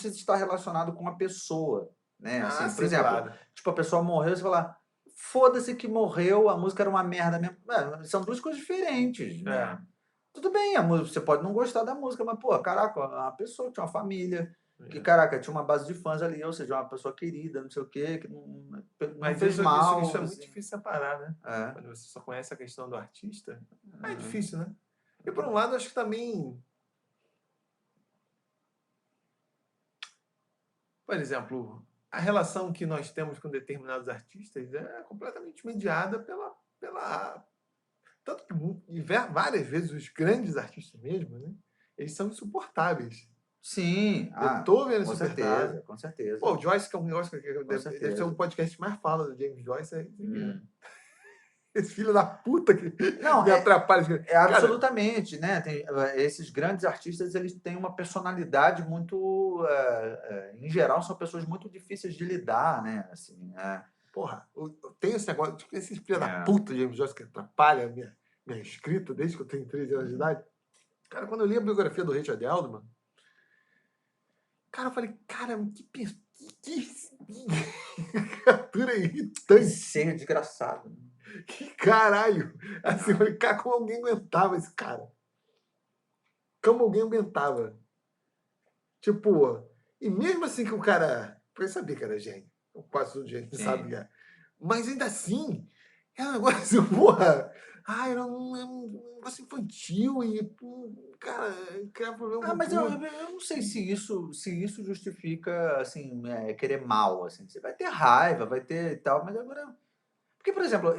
estar relacionado com a pessoa, né? Ah, Assim, por sim, exemplo, claro. tipo, a pessoa morreu, você fala, foda-se que morreu, a música era uma merda mesmo. São duas coisas diferentes, né? Tudo bem, a música, você pode não gostar da música, mas, pô, caraca, a pessoa tinha uma família, que, caraca, tinha uma base de fãs ali, ou seja, uma pessoa querida, não sei o quê, que não Mas fez isso mal. é muito Assim. difícil separar, né? É, Quando você só conhece a questão do artista, é difícil, né? E por um lado, acho que também, por exemplo, a relação que nós temos com determinados artistas é completamente mediada pela tanto que várias vezes os grandes artistas mesmo, né? Eles são insuportáveis. sim, Beethoven era com insuportável. certeza, com certeza. Pô, o Joyce, que é um negócio que Com deve ser um certeza. podcast que mais fala do James Joyce, é isso aqui, né? Esse filho da puta que Não, me atrapalha. Cara, absolutamente, né? Esses grandes artistas, eles têm uma personalidade muito, em geral, são pessoas muito difíceis de lidar, né? Assim, porra, tem esse negócio, tipo, esses filhos da é, puta James Joyce que atrapalha a minha escrita desde que eu tenho 13 anos de idade. Cara, quando eu li a biografia do Richard Elderman, cara, eu falei, cara, que criatura que irritante. ser desgraçado. Que caralho. Assim, eu falei, cara, como alguém aguentava esse cara? Como alguém aguentava? Tipo, e mesmo assim que o cara. Eu sabia que era gênio. Quase todo gênio sabe que é. Mas ainda assim, é um negócio, porra. Ai, é um negócio infantil e, cara, criar problema com Mas eu tudo. não sei se isso justifica, assim, querer mal, assim. Você vai ter raiva, vai ter e tal, mas agora... Porque, por exemplo,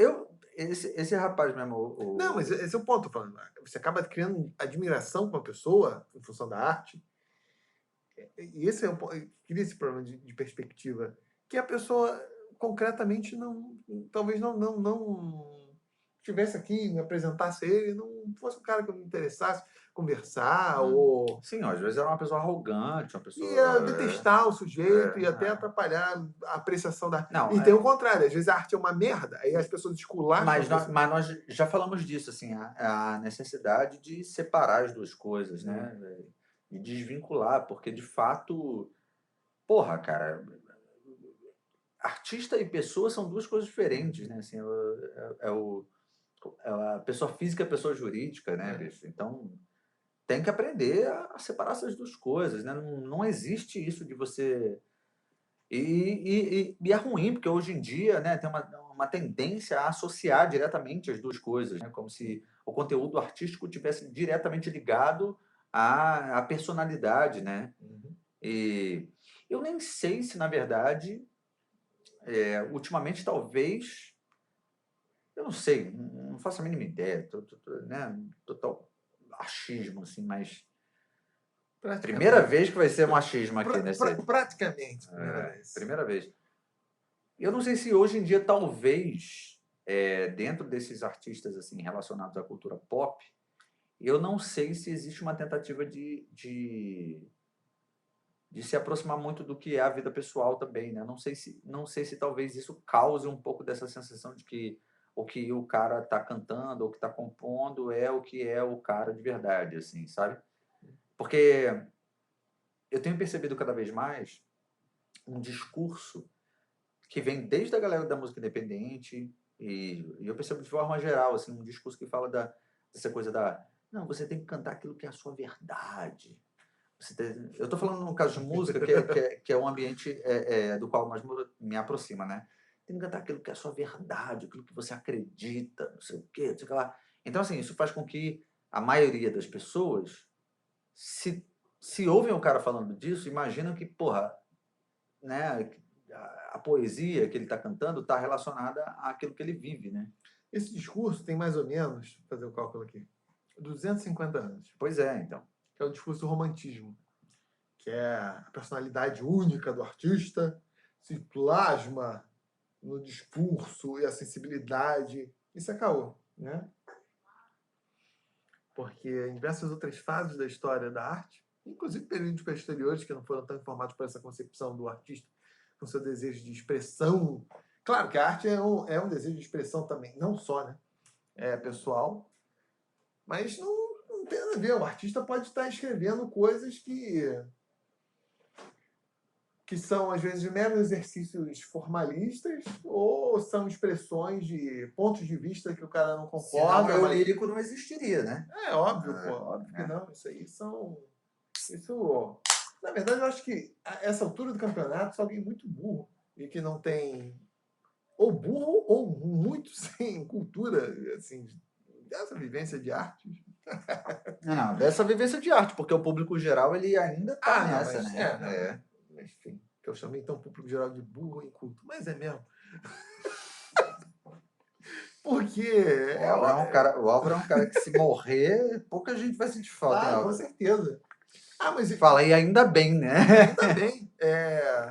esse rapaz mesmo, Não, mas esse é o ponto, tô falando. Você acaba criando admiração com a pessoa em função da arte. E esse é o ponto. Cria esse problema de perspectiva. Que a pessoa concretamente não. Talvez não tivesse aqui, me apresentasse ele, não fosse um cara que eu me interessasse conversar, ou Sim, às vezes era uma pessoa arrogante, uma ia pessoa. detestar o sujeito, ia até É. atrapalhar a apreciação da. Não, E tem o contrário, às vezes a arte é uma merda, aí as pessoas esculacham a pessoa. mas nós já falamos disso, assim, a necessidade de separar as duas coisas, né? E desvincular, porque de fato, porra, cara, artista e pessoa são duas coisas diferentes, né? Assim, é a pessoa física e a pessoa jurídica, né, bicho? Então tem que aprender a separar essas duas coisas, né? Não existe isso de você. E é ruim, porque hoje em dia, né, tem uma tendência a associar diretamente as duas coisas, né? Como se o conteúdo artístico tivesse diretamente ligado à personalidade, né? E eu nem sei se, na verdade, ultimamente, talvez, eu não sei, não faço a mínima ideia, né? Total achismo, assim, mas primeira Praticamente. vez que vai ser um achismo aqui nesse. Praticamente, primeira vez. Primeira vez. Eu não sei se hoje em dia, talvez, dentro desses artistas assim relacionados à cultura pop, eu não sei se existe uma tentativa de se aproximar muito do que é a vida pessoal também, né? Não sei se talvez isso cause um pouco dessa sensação de que o que o cara está cantando ou que está compondo é o que é o cara de verdade, assim, sabe? Porque eu tenho percebido cada vez mais um discurso que vem desde a galera da música independente e eu percebo de forma geral, assim, um discurso que fala dessa coisa da não, você tem que cantar aquilo que é a sua verdade. Eu estou falando no caso de música, que é um ambiente do qual mais me aproxima, né? Tem que cantar aquilo que é a sua verdade, aquilo que você acredita, não sei o quê, não sei o que lá. Então, assim, isso faz com que a maioria das pessoas, se, se ouvem o cara falando disso, imaginam que, porra, né, a poesia que ele está cantando está relacionada àquilo que ele vive, né? Esse discurso tem mais ou menos, vou fazer o cálculo aqui, 250 anos. Pois é, então. Que é o discurso do romantismo, que é a personalidade única do artista, se plasma no discurso e a sensibilidade. Isso é caô, né? Porque em diversas outras fases da história da arte, inclusive períodos posteriores que não foram tão informados por essa concepção do artista, com seu desejo de expressão. Claro que a arte é um desejo de expressão também, não só, né? É pessoal, mas não tem nada a ver. O artista pode estar escrevendo coisas que são, às vezes, meros exercícios formalistas ou são expressões de pontos de vista que o cara não concorda. Senão o lírico não existiria, né? É óbvio, pô, óbvio que não. Isso aí são. Isso. Na verdade, eu acho que a essa altura do campeonato, só alguém muito burro e que não tem. Ou burro ou muito sem cultura, assim, dessa vivência de arte. Não, dessa vivência de arte, porque o público geral ele ainda está Não, nessa, mas. né? Mas, enfim, que eu chamei então o público geral de burro e inculto. Mas é mesmo. Porque. O Álvaro é um cara que se morrer, pouca gente vai sentir falta, hein, Com Álvaro? certeza. Mas Fala, e ainda bem, né? ainda bem.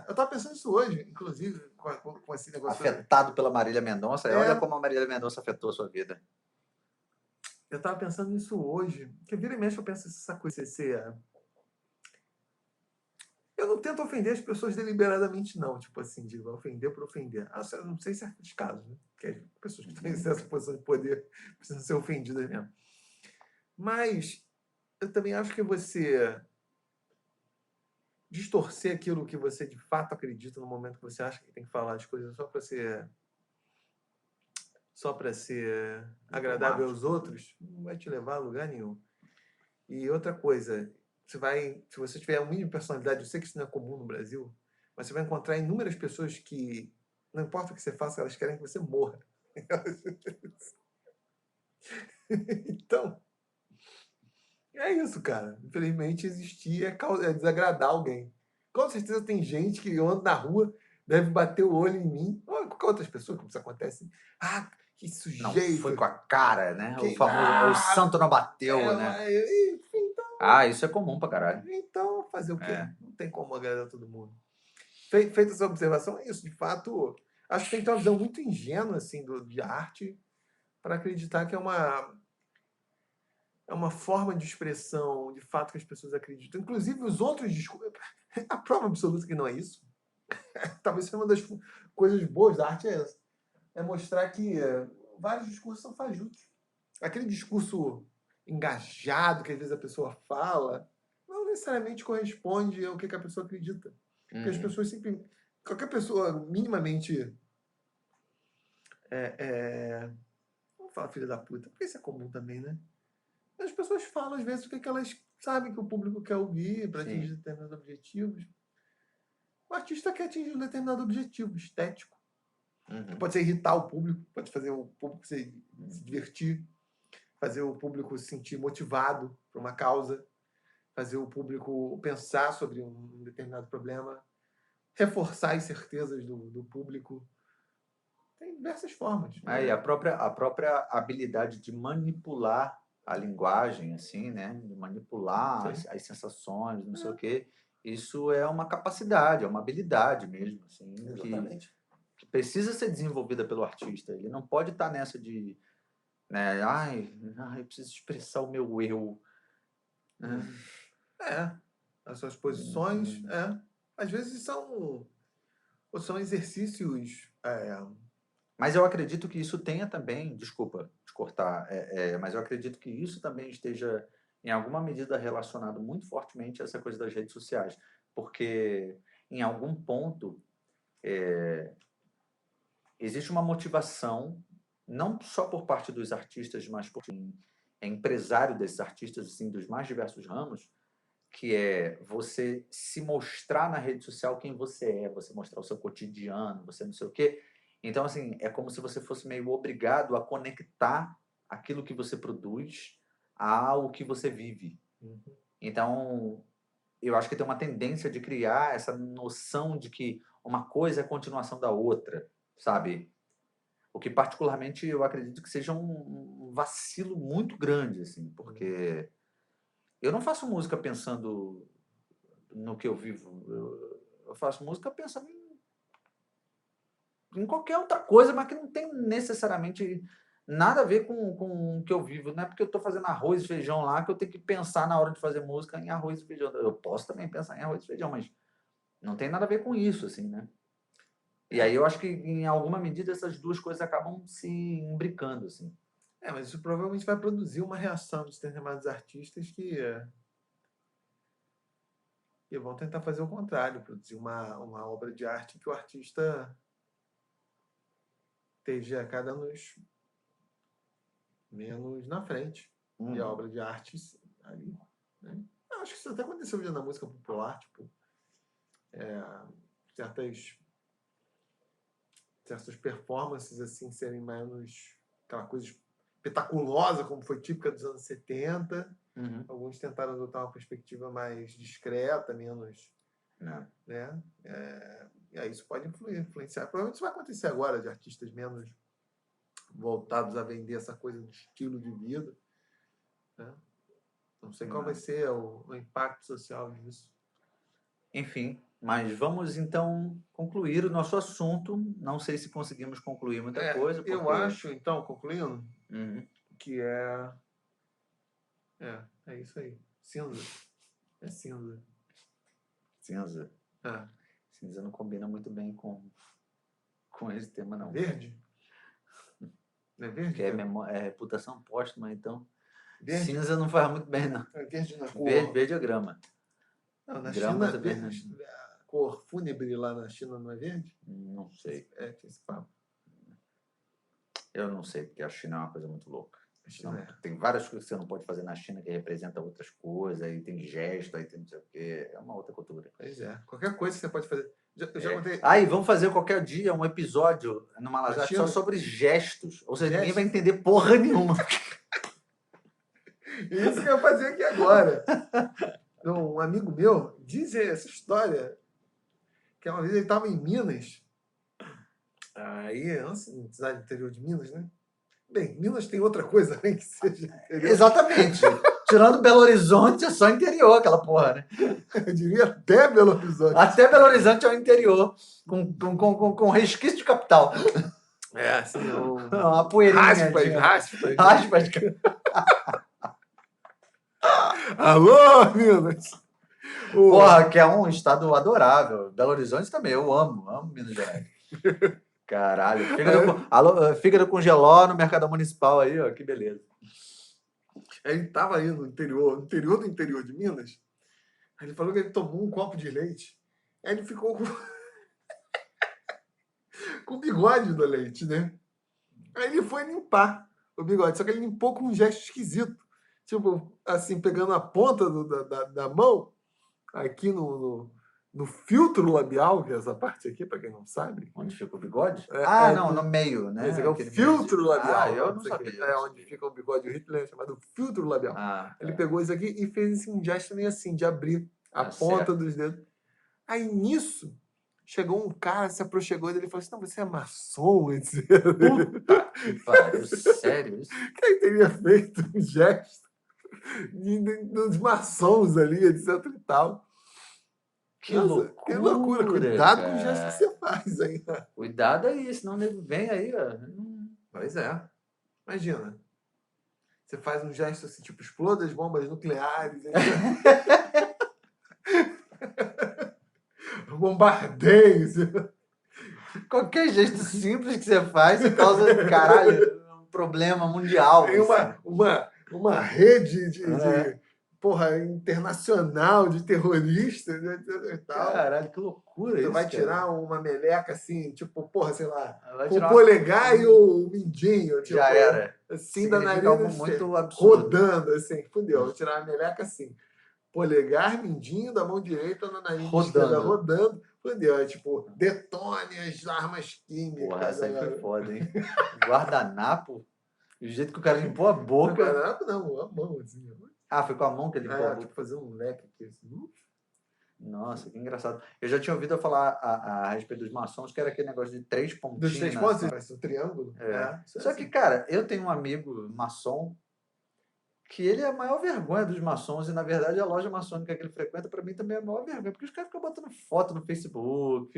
Eu estava pensando isso hoje, inclusive, com esse negócio. Afetado pela Marília Mendonça, olha como a Marília Mendonça afetou a sua vida. Eu estava pensando nisso hoje, que vira e mexe eu penso essa coisa. Eu não tento ofender as pessoas deliberadamente, não. Tipo assim, de ofender por ofender. Eu não sei em certos casos, né? Que as pessoas que estão em posição de poder precisam ser ofendidas mesmo. Mas eu também acho que você distorcer aquilo que você de fato acredita no momento que você acha que tem que falar as coisas só para ser agradável aos outros, não vai te levar a lugar nenhum. E outra coisa, se você tiver um mínimo de personalidade, eu sei que isso não é comum no Brasil, mas você vai encontrar inúmeras pessoas que, não importa o que você faça, elas querem que você morra. Então, é isso, cara. Infelizmente, existir é desagradar alguém. Com certeza tem gente que anda na rua, deve bater o olho em mim, ou qualquer outras pessoas, como isso acontece. Ah, que Não sujeito. foi com a cara, né? O Que, famoso, o santo não bateu, né? Então, Isso é comum pra caralho. então, fazer o quê? Não tem como agradar todo mundo. Feita essa observação, é isso. De fato, acho que tem que ter uma visão muito ingênua assim, de arte para acreditar que é uma forma de expressão, de fato, que as pessoas acreditam. Inclusive, os outros discursos... A prova absoluta que não é isso. Talvez seja uma das coisas boas da arte é essa. É mostrar que vários discursos são fajutos. Aquele discurso engajado que às vezes a pessoa fala não necessariamente corresponde ao que a pessoa acredita. Porque as pessoas sempre... Qualquer pessoa minimamente... Vamos falar filha da puta, porque isso é comum também, né? As pessoas falam, às vezes, o que elas sabem que o público quer ouvir para atingir determinados objetivos. O artista quer atingir um determinado objetivo estético. Pode ser irritar o público, pode fazer o público se divertir, fazer o público se sentir motivado por uma causa, fazer o público pensar sobre um determinado problema, reforçar as certezas do público. Tem diversas formas. E a própria habilidade de manipular a linguagem, assim, né? De manipular as sensações, não sei o quê. Isso é uma capacidade, é uma habilidade mesmo, assim, que precisa ser desenvolvida pelo artista. Ele não pode estar nessa de, né? Eu preciso expressar o meu eu. As suas posições, às vezes são exercícios... Mas eu acredito que isso tenha também, desculpa te cortar, mas eu acredito que isso também esteja, em alguma medida, relacionado muito fortemente a essa coisa das redes sociais. Porque, em algum ponto, existe uma motivação, não só por parte dos artistas, mas por empresário desses artistas, assim, dos mais diversos ramos, que é você se mostrar na rede social quem você é, você mostrar o seu cotidiano, você não sei o quê. Então, assim, é como se você fosse meio obrigado a conectar aquilo que você produz ao que você vive. Então, eu acho que tem uma tendência de criar essa noção de que uma coisa é a continuação da outra, sabe? O que, particularmente, eu acredito que seja um vacilo muito grande, assim, porque eu não faço música pensando no que eu vivo. Eu faço música pensando em qualquer outra coisa, mas que não tem necessariamente nada a ver com o que eu vivo. Não é porque eu estou fazendo arroz e feijão lá que eu tenho que pensar na hora de fazer música em arroz e feijão. Eu posso também pensar em arroz e feijão, mas não tem nada a ver com isso, assim, né? E aí eu acho que, em alguma medida, essas duas coisas acabam se imbricando, assim. Mas isso provavelmente vai produzir uma reação de determinados artistas que vão tentar fazer o contrário, produzir uma obra de arte que o artista esteja cada vez menos na frente. E a obra de arte ali, né? Acho que isso até aconteceu já na música popular, tipo, certas performances assim serem menos aquela coisa espetaculosa como foi típica dos anos 70. Alguns tentaram adotar uma perspectiva mais discreta, menos, né? E aí isso pode influenciar. Provavelmente isso vai acontecer agora, de artistas menos voltados a vender essa coisa de estilo de vida, né? Não sei qual vai ser o impacto social disso. Enfim, mas vamos então concluir o nosso assunto. Não sei se conseguimos concluir muita coisa. Porque... Eu acho, então, concluindo, que é isso aí. Cinza. É cinza. Cinza? Cinza não combina muito bem com esse tema, não. Verde? Não é verde? Porque é reputação póstuma, então... Verde? Cinza não faz muito bem, não. É verde na cor... Verde é grama. Não, na grama China, também, a cor fúnebre lá na China não é verde? Não sei. Tinha esse papo. Eu não sei, porque a China é uma coisa muito louca. Tem várias coisas que você não pode fazer na China que representam outras coisas, aí tem gesto, aí tem não sei o quê. É uma outra cultura. Pois é. Qualquer coisa que você pode fazer. Eu já contei... Aí, vamos fazer qualquer dia um episódio no Malazarte só sobre gestos. Ou seja, ninguém vai entender porra nenhuma. Isso que eu ia fazer aqui agora. Um amigo meu diz essa história, que uma vez ele estava em Minas, aí, na cidade interior de Minas, né? Bem, Minas tem outra coisa, né, que seja interior. Exatamente. Tirando Belo Horizonte, é só interior aquela porra, né? Eu diria até Belo Horizonte. Até Belo Horizonte é o interior, com resquício de capital. É, assim, Uma poeirinha. raspas. Raspas. Alô, Minas! Porra, que é um estado adorável. Belo Horizonte também, eu amo Minas Gerais. Caralho. Fígado com geló no Mercadão Municipal aí, ó, que beleza. Ele tava aí no interior do interior de Minas. Aí ele falou que ele tomou um copo de leite. Aí ele ficou com o bigode do leite, né? Aí ele foi limpar o bigode, só que ele limpou com um gesto esquisito. Tipo, assim, pegando a ponta da mão, aqui no filtro labial, que é essa parte aqui, para quem não sabe. Onde fica o bigode? Não, no meio, né? Esse aqui é o Aquele filtro meiozinho. labial. Eu não sabia. É onde fica o bigode. O Hitler é chamado filtro labial. Tá. Ele pegou isso aqui e fez assim, um gesto meio assim, de abrir a ponta certo. dos dedos. Aí, nisso, chegou um cara, se aproximou dele e falou assim, não, você é maçom, etc. Puta que pariu, sério isso? Quem teria feito um gesto dos maçons ali, etc e tal. Que loucura, Cuidado cara. com o gesto que você faz aí. Cuidado aí, senão o nego vem aí, ó. Pois é. Imagina. Você faz um gesto assim, tipo, exploda as bombas nucleares. Bombardeio. Qualquer gesto simples que você faz, você causa, caralho, um problema mundial. Tem uma rede de porra, internacional de terroristas, né, e tal. Caralho, que loucura isso, vai cara. tirar uma meleca assim, tipo, porra, sei lá, Vai com o tirar polegar e o mindinho. Tipo, Já era. assim, da Significa narina, algo muito absurdo. rodando, assim, fudeu. Vou tirar a meleca assim. Polegar, mindinho da mão direita na narina esquerda rodando. Fudeu. É tipo, detone as armas químicas. Porra, essa aí foi foda, hein? Guardanapo? O jeito que o cara limpou a boca. Guardanapo não, a mão, assim. Foi com a mão que ele limpou a boca. Tipo, fazer um leque aqui, assim. Nossa, que engraçado. Eu já tinha ouvido falar a respeito dos maçons, que era aquele negócio de 3 pontinhos. Dos 3 pontos? Faz um triângulo. Só que, cara, eu tenho um amigo maçom que ele é a maior vergonha dos maçons, e na verdade a loja maçônica que ele frequenta, pra mim, também é a maior vergonha, porque os caras ficam botando foto no Facebook,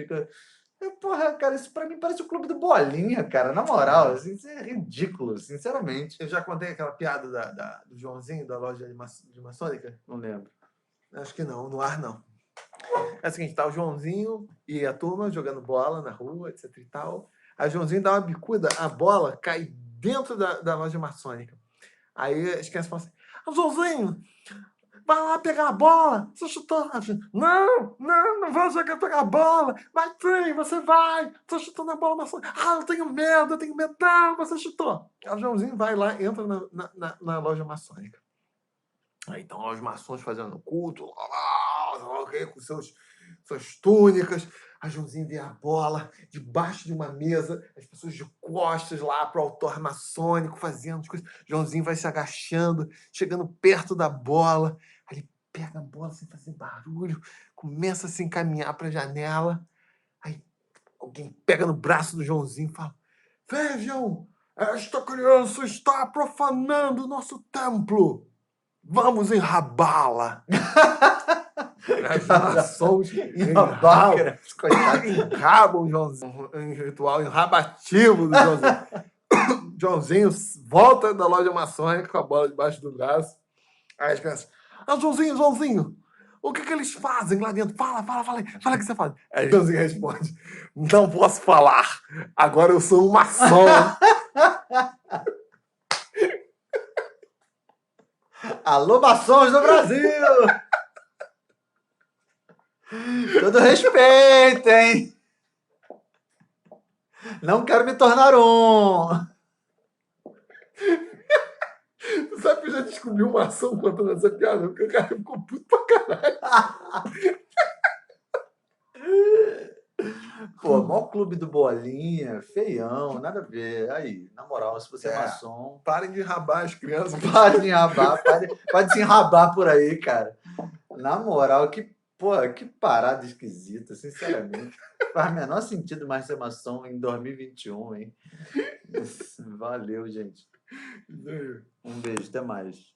porra, cara, isso pra mim parece o clube do Bolinha, cara, na moral, assim, isso é ridículo, sinceramente. Eu já contei aquela piada do Joãozinho, da loja de maçônica? Não lembro. Acho que não, no ar não. É o seguinte, tá o Joãozinho e a turma jogando bola na rua, etc e tal. Aí o Joãozinho dá uma bicuda, a bola cai dentro da loja maçônica. Aí as crianças falam assim, Joãozinho, vai lá pegar a bola, você chutou. Não vou jogar pegar a bola. Mas sim, você vai, você chutou na bola maçônica. Eu tenho medo. Não, você chutou. Aí o Joãozinho vai lá, entra na loja maçônica. Aí estão lá os maçons fazendo culto, com suas túnicas. A Joãozinho vê a bola debaixo de uma mesa, as pessoas de costas lá para o altar maçônico fazendo as coisas. Joãozinho vai se agachando, chegando perto da bola. Aí ele pega a bola sem fazer barulho, começa a se encaminhar para a janela. Aí alguém pega no braço do Joãozinho e fala: Vejam, esta criança está profanando o nosso templo. Vamos enrabá-la. As maçons enrabam o Joãozinho. Um ritual enrabativo do Joãozinho. Joãozinho volta da loja maçônica com a bola debaixo do braço. Aí as crianças, Joãozinho, o que eles fazem lá dentro? Fala o que você faz. Aí Joãozinho responde, não posso falar, agora eu sou um maçom. Alô, maçons do Brasil! Todo respeito, hein? Não quero me tornar um. Sabe que eu já descobri uma ação contando essa piada? Porque o cara ficou puto pra caralho. Pô, maior clube do Bolinha, feião, nada a ver. Aí, na moral, se você é maçom... Parem de enrabar as crianças. Parem de enrabar, pode se enrabar por aí, cara. Na moral, que parada esquisita, sinceramente. Faz menor sentido mais ser maçom em 2021, hein? Valeu, gente. Um beijo, até mais.